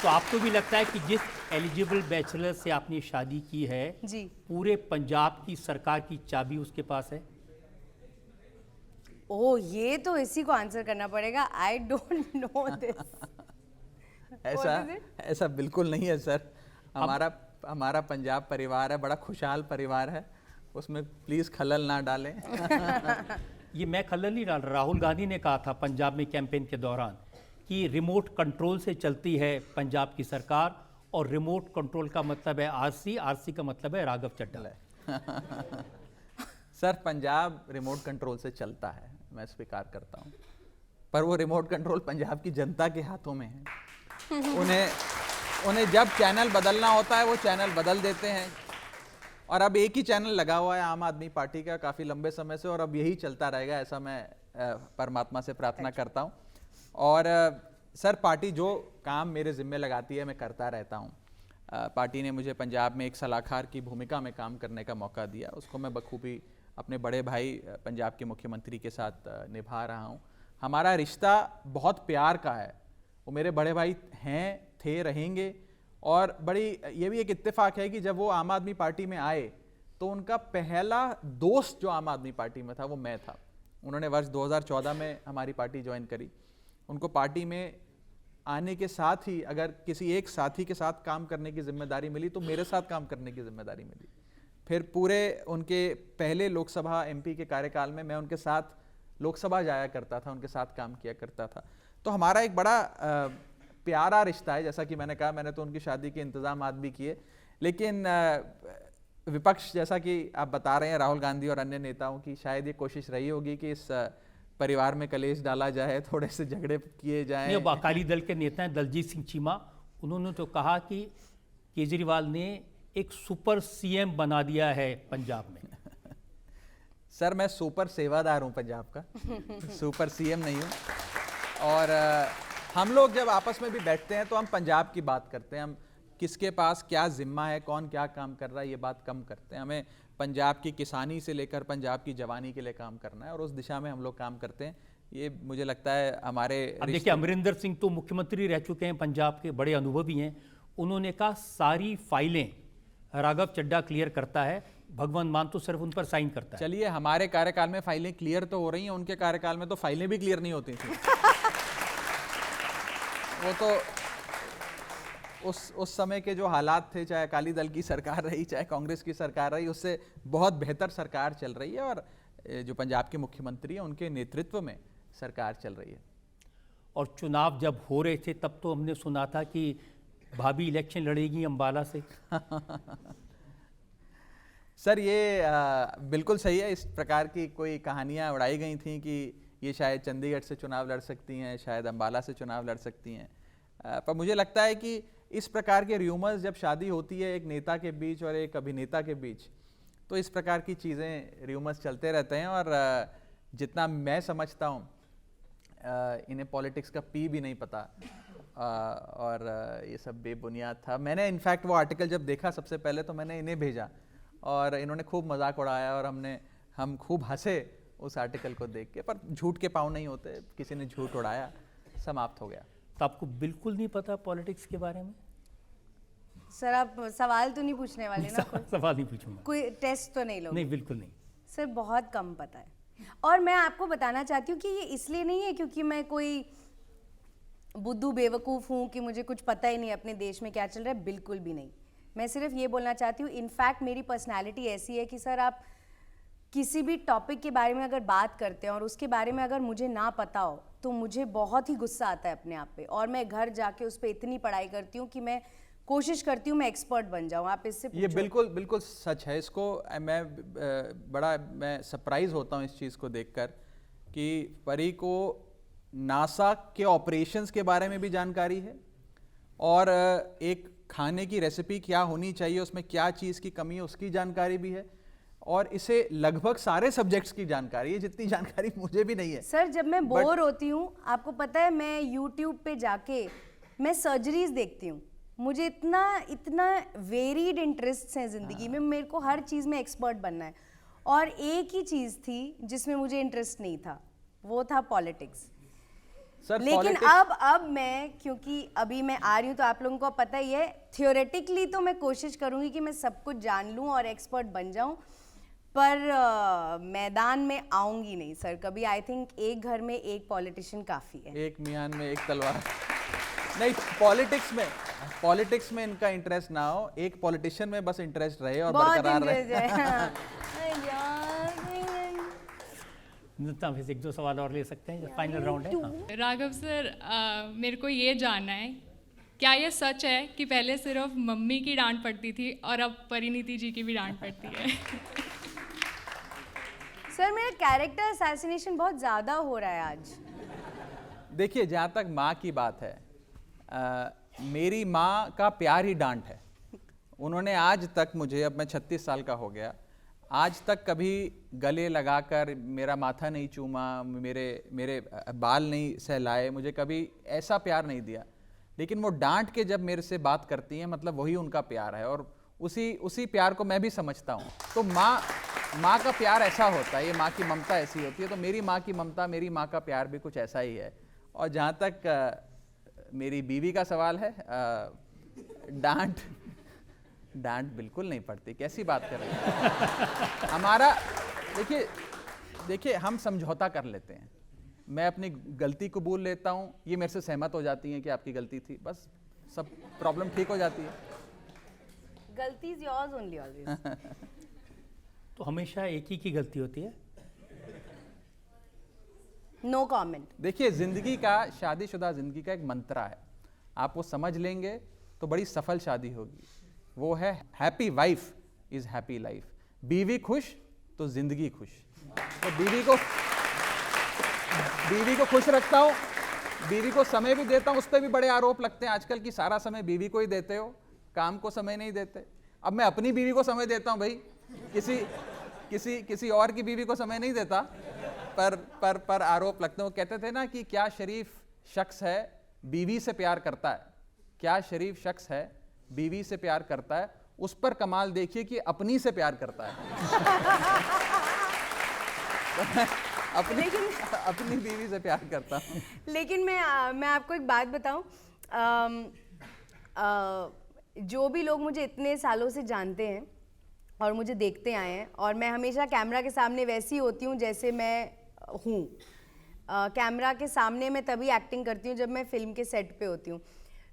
तो आपको भी लगता है कि जिस एलिजिबल बैचलर से आपने शादी की है जी, पूरे पंजाब की सरकार की चाबी उसके पास है? ओह, ये तो इसी को आंसर करना पड़ेगा। I don't know this. ऐसा बिल्कुल नहीं है सर। हमारा पंजाब परिवार है, बड़ा खुशहाल परिवार है, उसमें प्लीज खलल ना डालें। ये मैं खलल नहीं डाल रहा। राहुल गांधी ने कहा था पंजाब में कैंपेन के दौरान कि रिमोट कंट्रोल से चलती है पंजाब की सरकार, और रिमोट कंट्रोल का मतलब है आरसी का मतलब है Raghav Chadha. Sir, Punjab remote control से चलता है, मैं स्वीकार करता हूँ, पर वो रिमोट कंट्रोल पंजाब की जनता के हाथों में है। उन्हें जब चैनल बदलना होता है वो चैनल बदल देते हैं, और अब एक ही चैनल लगा हुआ है आम आदमी पार्टी का काफ़ी लंबे समय से, और अब यही चलता रहेगा, ऐसा मैं परमात्मा से प्रार्थना करता हूँ। और सर, पार्टी जो काम मेरे जिम्मे लगाती है मैं करता रहता हूँ। पार्टी ने मुझे पंजाब में एक सलाहकार की भूमिका में काम करने का मौका दिया, उसको मैं बखूबी अपने बड़े भाई पंजाब के मुख्यमंत्री के साथ निभा रहा हूँ। हमारा रिश्ता बहुत प्यार का है, वो मेरे बड़े भाई हैं, थे, रहेंगे। और बड़ी ये भी एक इत्तेफाक है कि जब वो आम आदमी पार्टी में आए तो उनका पहला दोस्त जो आम आदमी पार्टी में था वो मैं था। उन्होंने वर्ष 2014 में हमारी पार्टी ज्वाइन करी। उनको पार्टी में आने के साथ ही अगर किसी एक साथी के साथ काम करने की जिम्मेदारी मिली तो मेरे साथ काम करने की जिम्मेदारी मिली। फिर पूरे उनके पहले लोकसभा एमपी के कार्यकाल में मैं उनके साथ लोकसभा जाया करता था, उनके साथ काम किया करता था। तो हमारा एक बड़ा प्यारा रिश्ता है। जैसा कि मैंने कहा, मैंने तो उनकी शादी के इंतजामात भी किए, लेकिन विपक्ष जैसा कि आप बता रहे हैं, राहुल गांधी और अन्य नेताओं की शायद ये कोशिश रही होगी कि इस परिवार में कलेश डाला जाए, थोड़े से झगड़े किए जाएं। अब अकाली दल के नेता हैं दलजीत सिंह चीमा, उन्होंने तो कहा कि केजरीवाल ने एक सुपर सीएम बना दिया है पंजाब में। सर, मैं सुपर सेवादार हूं पंजाब का, सुपर सीएम नहीं हूं। और हम लोग जब आपस में भी बैठते हैं तो हम पंजाब की बात करते हैं, हम किसके पास क्या जिम्मा है, कौन क्या काम कर रहा है, ये बात कम करते हैं। हमें पंजाब की किसानी से लेकर पंजाब की जवानी के लिए काम करना है और उस दिशा में हम लोग काम करते हैं। ये मुझे लगता है हमारे अब देखिए, अमरिंदर सिंह तो मुख्यमंत्री रह चुके हैं पंजाब के, बड़े अनुभवी हैं। उन्होंने कहा सारी फाइलें राघव चड्ढा क्लियर करता है, भगवंत मान तो सिर्फ उन पर साइन करता है। चलिए, हमारे कार्यकाल में फाइलें क्लियर तो हो रही हैं, उनके कार्यकाल में तो फाइलें भी क्लियर नहीं होती थी। वो तो उस समय के जो हालात थे, चाहे अकाली दल की सरकार रही, चाहे कांग्रेस की सरकार रही, उससे बहुत बेहतर सरकार चल रही है और जो पंजाब के मुख्यमंत्री हैं उनके नेतृत्व में सरकार चल रही है। और चुनाव जब हो रहे थे तब तो हमने सुना था कि भाभी इलेक्शन लड़ेगी अंबाला से। सर, ये बिल्कुल सही है। इस प्रकार की कोई कहानियां उड़ाई गई थी कि ये शायद चंडीगढ़ से चुनाव लड़ सकती हैं, शायद अंबाला से चुनाव लड़ सकती हैं। पर मुझे लगता है कि इस प्रकार के र्यूमर्स जब शादी होती है एक नेता के बीच और एक अभिनेता के बीच, तो इस प्रकार की चीज़ें, र्यूमर्स चलते रहते हैं। और जितना मैं समझता हूँ, इन्हें पॉलिटिक्स का पी भी नहीं पता और ये सब बेबुनियाद था। मैंने इनफैक्ट वो आर्टिकल जब देखा सबसे पहले तो मैंने इन्हें भेजा और इन्होंने खूब मजाक उड़ाया और हम खूब हंसे उस आर्टिकल को देख के। पर झूठ के पाँव नहीं होते, किसी ने झूठ उड़ाया, समाप्त हो गया। तो आपको बिल्कुल नहीं पता पॉलिटिक्स के बारे में? सर, आप सवाल तो नहीं पूछने वाले ना? सवाल नहीं पूछूंगा। कोई टेस्ट तो नहीं लोगे? नहीं, बिल्कुल नहीं सर, बहुत कम पता है। और मैं आपको बताना चाहती हूँ कि ये इसलिए नहीं है क्योंकि मैं कोई बुद्धू बेवकूफ़ हूँ कि मुझे कुछ पता ही नहीं अपने देश में क्या चल रहा है, बिल्कुल भी नहीं। मैं सिर्फ ये बोलना चाहती हूँ, इनफैक्ट मेरी पर्सनैलिटी ऐसी है कि सर, आप किसी भी टॉपिक के बारे में अगर बात करते हैं और उसके बारे में अगर मुझे ना पता हो तो मुझे बहुत ही गुस्सा आता है अपने आप पे, और मैं घर जाके उस पर इतनी पढ़ाई करती हूँ कि मैं कोशिश करती हूँ मैं एक्सपर्ट बन जाऊँ। आप इससे ये बिल्कुल सच है। इसको मैं सरप्राइज होता हूँ इस चीज़ को देखकर कि परी को नासा के ऑपरेशंस के बारे में भी जानकारी है और एक खाने की रेसिपी क्या होनी चाहिए, उसमें क्या चीज़ की कमी है उसकी जानकारी भी है, और इसे लगभग सारे सब्जेक्ट्स की जानकारी है, जितनी जानकारी मुझे भी नहीं है। सर, जब मैं बोर होती हूँ, आपको पता है, मैं यूट्यूब पे जाके मैं सर्जरीज देखती हूँ। मुझे इतना वेरीड इंटरेस्ट हैं ज़िंदगी में, मेरे को हर चीज़ में एक्सपर्ट बनना है। और एक ही चीज़ थी जिसमें मुझे इंटरेस्ट नहीं था, वो था पॉलिटिक्स। लेकिन अब मैं, क्योंकि अभी मैं आ रही हूँ तो आप लोगों को पता ही है, थियोरेटिकली तो मैं कोशिश करूँगी कि मैं सब कुछ जान लूँ और एक्सपर्ट बन जाऊँ, पर मैदान में आऊँगी नहीं सर कभी। आई थिंक एक घर में एक पॉलिटिशियन काफ़ी है। एक मियान में एक तलवार नहीं। पॉलिटिक्स में इनका इंटरेस्ट ना हो, एक पॉलिटिशियन में बस इंटरेस्ट रहे और बरकरार रहे। एक दो सवाल और ले सकते हैं, फाइनल राउंड है। हाँ। राघव सर, मेरे को ये जानना है, क्या ये सच है कि पहले सिर्फ मम्मी की डांट पड़ती थी और अब परिणीति जी की भी डांट पड़ती है? सर, मेरा कैरेक्टर असैसिनेशन बहुत ज़्यादा हो रहा है आज। देखिए, जहाँ तक माँ की बात है, मेरी माँ का प्यार ही डांट है। उन्होंने आज तक मुझे, अब मैं 36 साल का हो गया, आज तक कभी गले लगाकर मेरा माथा नहीं चूमा, मेरे बाल नहीं सहलाए, मुझे कभी ऐसा प्यार नहीं दिया। लेकिन वो डांट के जब मेरे से बात करती हैं, मतलब वही उनका प्यार है, और उसी प्यार को मैं भी समझता हूँ। तो माँ का प्यार ऐसा होता है, ये माँ की ममता ऐसी होती है। तो मेरी माँ की ममता, मेरी माँ का प्यार भी कुछ ऐसा ही है। और जहाँ तक मेरी बीवी का सवाल है, डांट बिल्कुल नहीं पड़ती, कैसी बात कर रहे हैं। हमारा देखिए हम समझौता कर लेते हैं, मैं अपनी गलती कबूल लेता हूँ, ये मेरे से सहमत हो जाती हैं कि आपकी गलती थी, बस सब प्रॉब्लम ठीक हो जाती है। गलती इज योर्स ओनली ऑलवेज। तो हमेशा एक ही की गलती होती है? No comment. देखिए, जिंदगी का, शादीशुदा जिंदगी का एक मंत्रा है, आप वो समझ लेंगे तो बड़ी सफल शादी होगी। वो है happy wife is happy life. बीवी खुश तो जिंदगी खुश। तो बीवी को खुश रखता हूँ, बीवी को समय भी देता हूँ। उस पर भी बड़े आरोप लगते हैं आजकल की सारा समय बीवी को ही देते हो, काम को समय नहीं देते। अब मैं अपनी बीवी को समय देता हूँ भाई, किसी और की बीवी को समय नहीं देता, पर आरोप लगते हैं। वो कहते थे ना कि क्या शरीफ शख्स है बीवी से प्यार करता है, क्या शरीफ शख्स है बीवी से प्यार करता है। उस पर कमाल देखिए कि अपनी से प्यार करता है। अपनी बीवी से प्यार करता हूँ। लेकिन मैं आपको एक बात बताऊं, जो भी लोग मुझे इतने सालों से जानते हैं और मुझे देखते आए हैं, और मैं हमेशा कैमरा के सामने वैसी होती हूँ जैसे मैं हूँ। कैमरा के सामने मैं तभी एक्टिंग करती हूँ जब मैं फिल्म के सेट पे होती हूँ।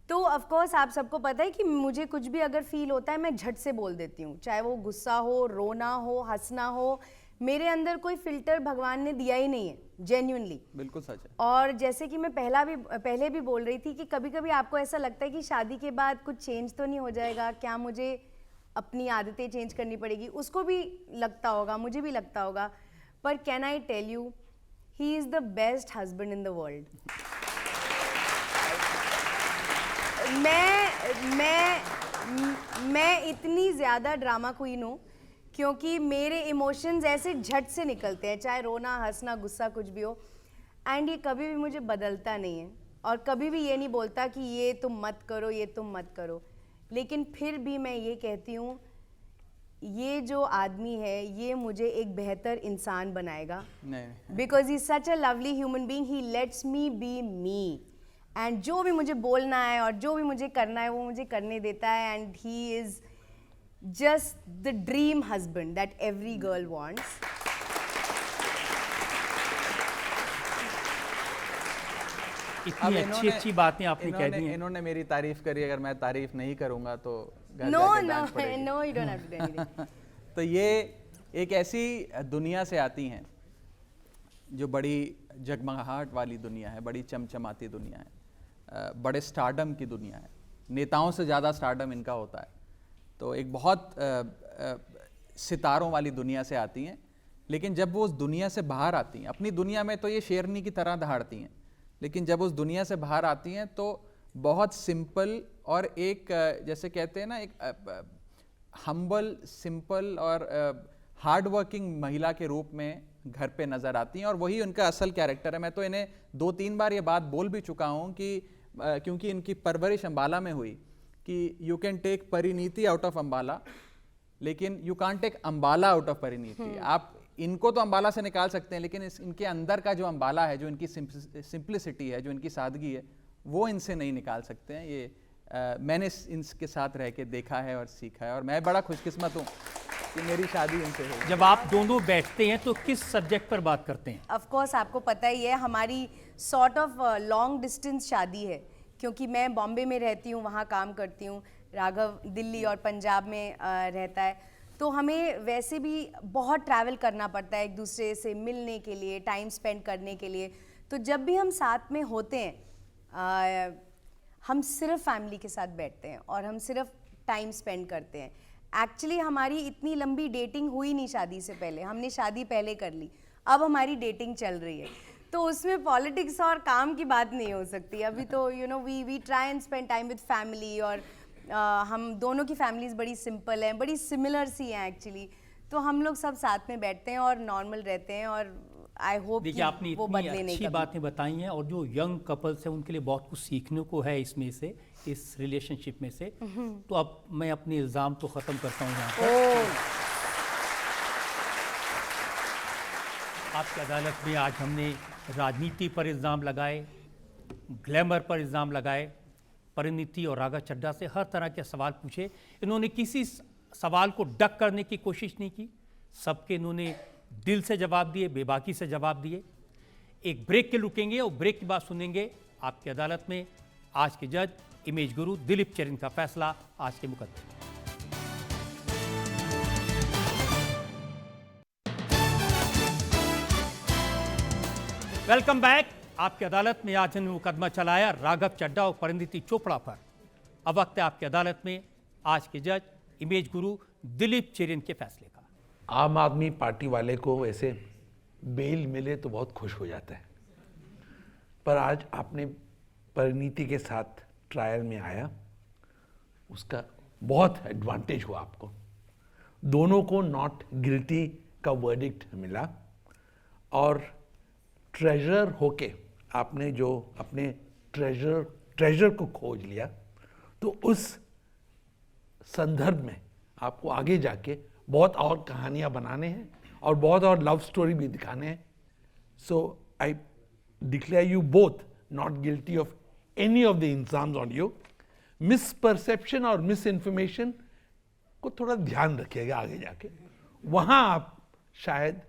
तो ऑफ कोर्स आप सबको पता है कि मुझे कुछ भी अगर फील होता है मैं झट से बोल देती हूँ, चाहे वो गुस्सा हो, रोना हो, हंसना हो। मेरे अंदर कोई फिल्टर भगवान ने दिया ही नहीं है, जेन्युइनली। बिल्कुल सच है। और जैसे कि मैं पहले भी बोल रही थी कि कभी कभी आपको ऐसा लगता है कि शादी के बाद कुछ चेंज तो नहीं हो जाएगा, क्या मुझे अपनी आदतें चेंज करनी पड़ेगी। उसको भी लगता होगा, मुझे भी लगता होगा, पर can I tell you, he is the best husband in the world. मैं इतनी ज़्यादा ड्रामा क्वीन हूँ क्योंकि मेरे इमोशंस ऐसे झट से निकलते हैं, चाहे रोना, हंसना, गुस्सा, कुछ भी हो। एंड ये कभी भी मुझे बदलता नहीं है, और कभी भी ये नहीं बोलता कि ये तुम मत करो, ये तुम मत करो। लेकिन फिर भी मैं ये कहती हूँ, ये जो आदमी है ये मुझे एक बेहतर इंसान बनाएगा। Because he is such a lovely human being, he lets me be me. And जो भी मुझे बोलना है और जो भी मुझे करना है वो मुझे करने देता है। And he is just the dream husband that every girl wants. इतनी अच्छी बातें आपने कह दी हैं। इन्होंने मेरी तारीफ करी, अगर मैं तारीफ नहीं करूंगा तो No, you don't have to do anything. तो ये एक ऐसी दुनिया से आती हैं जो बड़ी जगमगाहट वाली दुनिया है, बड़ी चमचमाती दुनिया है, बड़े स्टारडम की दुनिया है। नेताओं से ज़्यादा स्टारडम इनका होता है। तो एक बहुत सितारों वाली दुनिया से आती हैं, लेकिन जब वो उस दुनिया से बाहर आती हैं, अपनी दुनिया में तो ये शेरनी की तरह दहाड़ती हैं, लेकिन जब उस दुनिया से बाहर आती हैं तो बहुत सिंपल और एक जैसे कहते हैं ना, एक हम्बल, सिंपल और हार्ड वर्किंग महिला के रूप में घर पे नज़र आती हैं, और वही उनका असल कैरेक्टर है। मैं तो इन्हें 2-3 बार ये बात बोल भी चुका हूँ कि क्योंकि इनकी परवरिश अम्बाला में हुई कि you can take Parineeti out of Ambala, लेकिन you can't take Ambala out of Parineeti. आप इनको तो अम्बाला से निकाल सकते हैं, लेकिन इनके अंदर का जो अम्बाला है, जो इनकी सिंप्लिसिटी है, जो इनकी सादगी है, वो इनसे नहीं निकाल सकते हैं। ये मैंने इनके साथ रह के देखा है और सीखा है, और मैं बड़ा खुशकिस्मत हूँ कि मेरी शादी इनसे हुई। जब आप दोनों बैठते हैं तो किस सब्जेक्ट पर बात करते हैं? ऑफ कोर्स आपको पता ही है, हमारी सॉर्ट ऑफ लॉन्ग डिस्टेंस शादी है, क्योंकि मैं बॉम्बे में रहती हूँ, वहाँ काम करती हूँ, राघव दिल्ली और पंजाब में रहता है। तो हमें वैसे भी बहुत ट्रैवल करना पड़ता है एक दूसरे से मिलने के लिए, टाइम स्पेंड करने के लिए। तो जब भी हम साथ में होते हैं, हम सिर्फ फैमिली के साथ बैठते हैं और हम सिर्फ टाइम स्पेंड करते हैं। एक्चुअली हमारी इतनी लंबी डेटिंग हुई नहीं शादी से पहले, हमने शादी पहले कर ली, अब हमारी डेटिंग चल रही है। तो उसमें पॉलिटिक्स और काम की बात नहीं हो सकती अभी। तो you know we try and spend time with family, और हम दोनों की फैमिलीज बड़ी सिंपल हैं, बड़ी सिमिलर सी हैं एक्चुअली। तो हम लोग सब साथ में बैठते हैं और नॉर्मल रहते हैं, और आई होप देखिए आपने वो इतनी बदले नहीं अच्छी कभी। बातें बताई हैं और जो यंग कपल्स हैं उनके लिए बहुत कुछ सीखने को है इसमें से, इस रिलेशनशिप में से। तो अब मैं अपने इल्ज़ाम तो ख़त्म करता हूँ यहाँ पर। ओह, आपकी अदालत में आज हमने राजनीति पर इल्ज़ाम लगाए, ग्लैमर पर इल्ज़ाम लगाए, परिणीति और राघव चड्ढा से हर तरह के सवाल पूछे। इन्होंने किसी सवाल को डक करने की कोशिश नहीं की, सबके इन्होंने दिल से जवाब दिए, बेबाकी से जवाब दिए। एक ब्रेक के रुकेंगे और ब्रेक के बाद सुनेंगे आपकी अदालत में आज के जज इमेज गुरु दिलीप चरण का फैसला आज के मुकदमे में। Welcome back. आपकी अदालत में आज हमने मुकदमा चलाया राघव चड्ढा और परिणीति चोपड़ा पर। अब वक्त है आपकी अदालत में आज के जज इमेज गुरु दिलीप चरण के फैसले का। आम आदमी पार्टी वाले को ऐसे बेल मिले तो बहुत खुश हो जाता है, पर आज आपने परिणीति के साथ ट्रायल में आया, उसका बहुत एडवांटेज हुआ आपको। दोनों को नॉट गिल्टी का वर्डिक्ट मिला और ट्रेजरर होके आपने जो अपने ट्रेजर को खोज लिया, तो उस संदर्भ में आपको आगे जाके बहुत और कहानियां बनाने हैं और बहुत और लव स्टोरी भी दिखाने हैं। So I declare you both not guilty of any of the इल्जाम्स ऑन यू। मिसपरसेप्शन और मिस इन्फॉर्मेशन को थोड़ा ध्यान रखिएगा आगे जाके, वहाँ आप शायद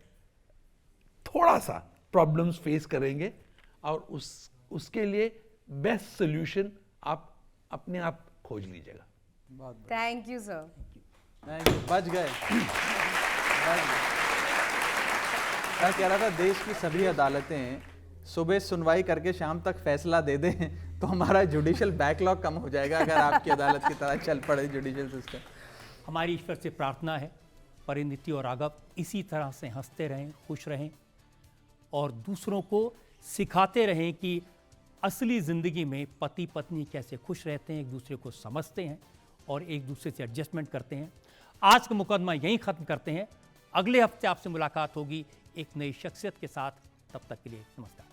थोड़ा सा प्रॉब्लम्स फेस करेंगे और उसके लिए बेस्ट सोल्यूशन आप अपने आप खोज लीजिएगा। Thank you sir. बच गए। मैं कह रहा था देश की सभी अदालतें सुबह सुनवाई करके शाम तक फैसला दे दें तो हमारा जुडिशियल बैकलॉग कम हो जाएगा, अगर आपकी अदालत की तरह चल पड़े जुडिशियल सिस्टम। हमारी ईश्वर से प्रार्थना है परिणीति और राघव इसी तरह से हंसते रहें, खुश रहें और दूसरों को सिखाते रहें कि असली ज़िंदगी में पति पत्नी कैसे खुश रहते हैं, एक दूसरे को समझते हैं और एक दूसरे से एडजस्टमेंट करते हैं। आज का मुकदमा यहीं ख़त्म करते हैं। अगले हफ्ते आपसे मुलाकात होगी एक नई शख्सियत के साथ। तब तक के लिए नमस्कार।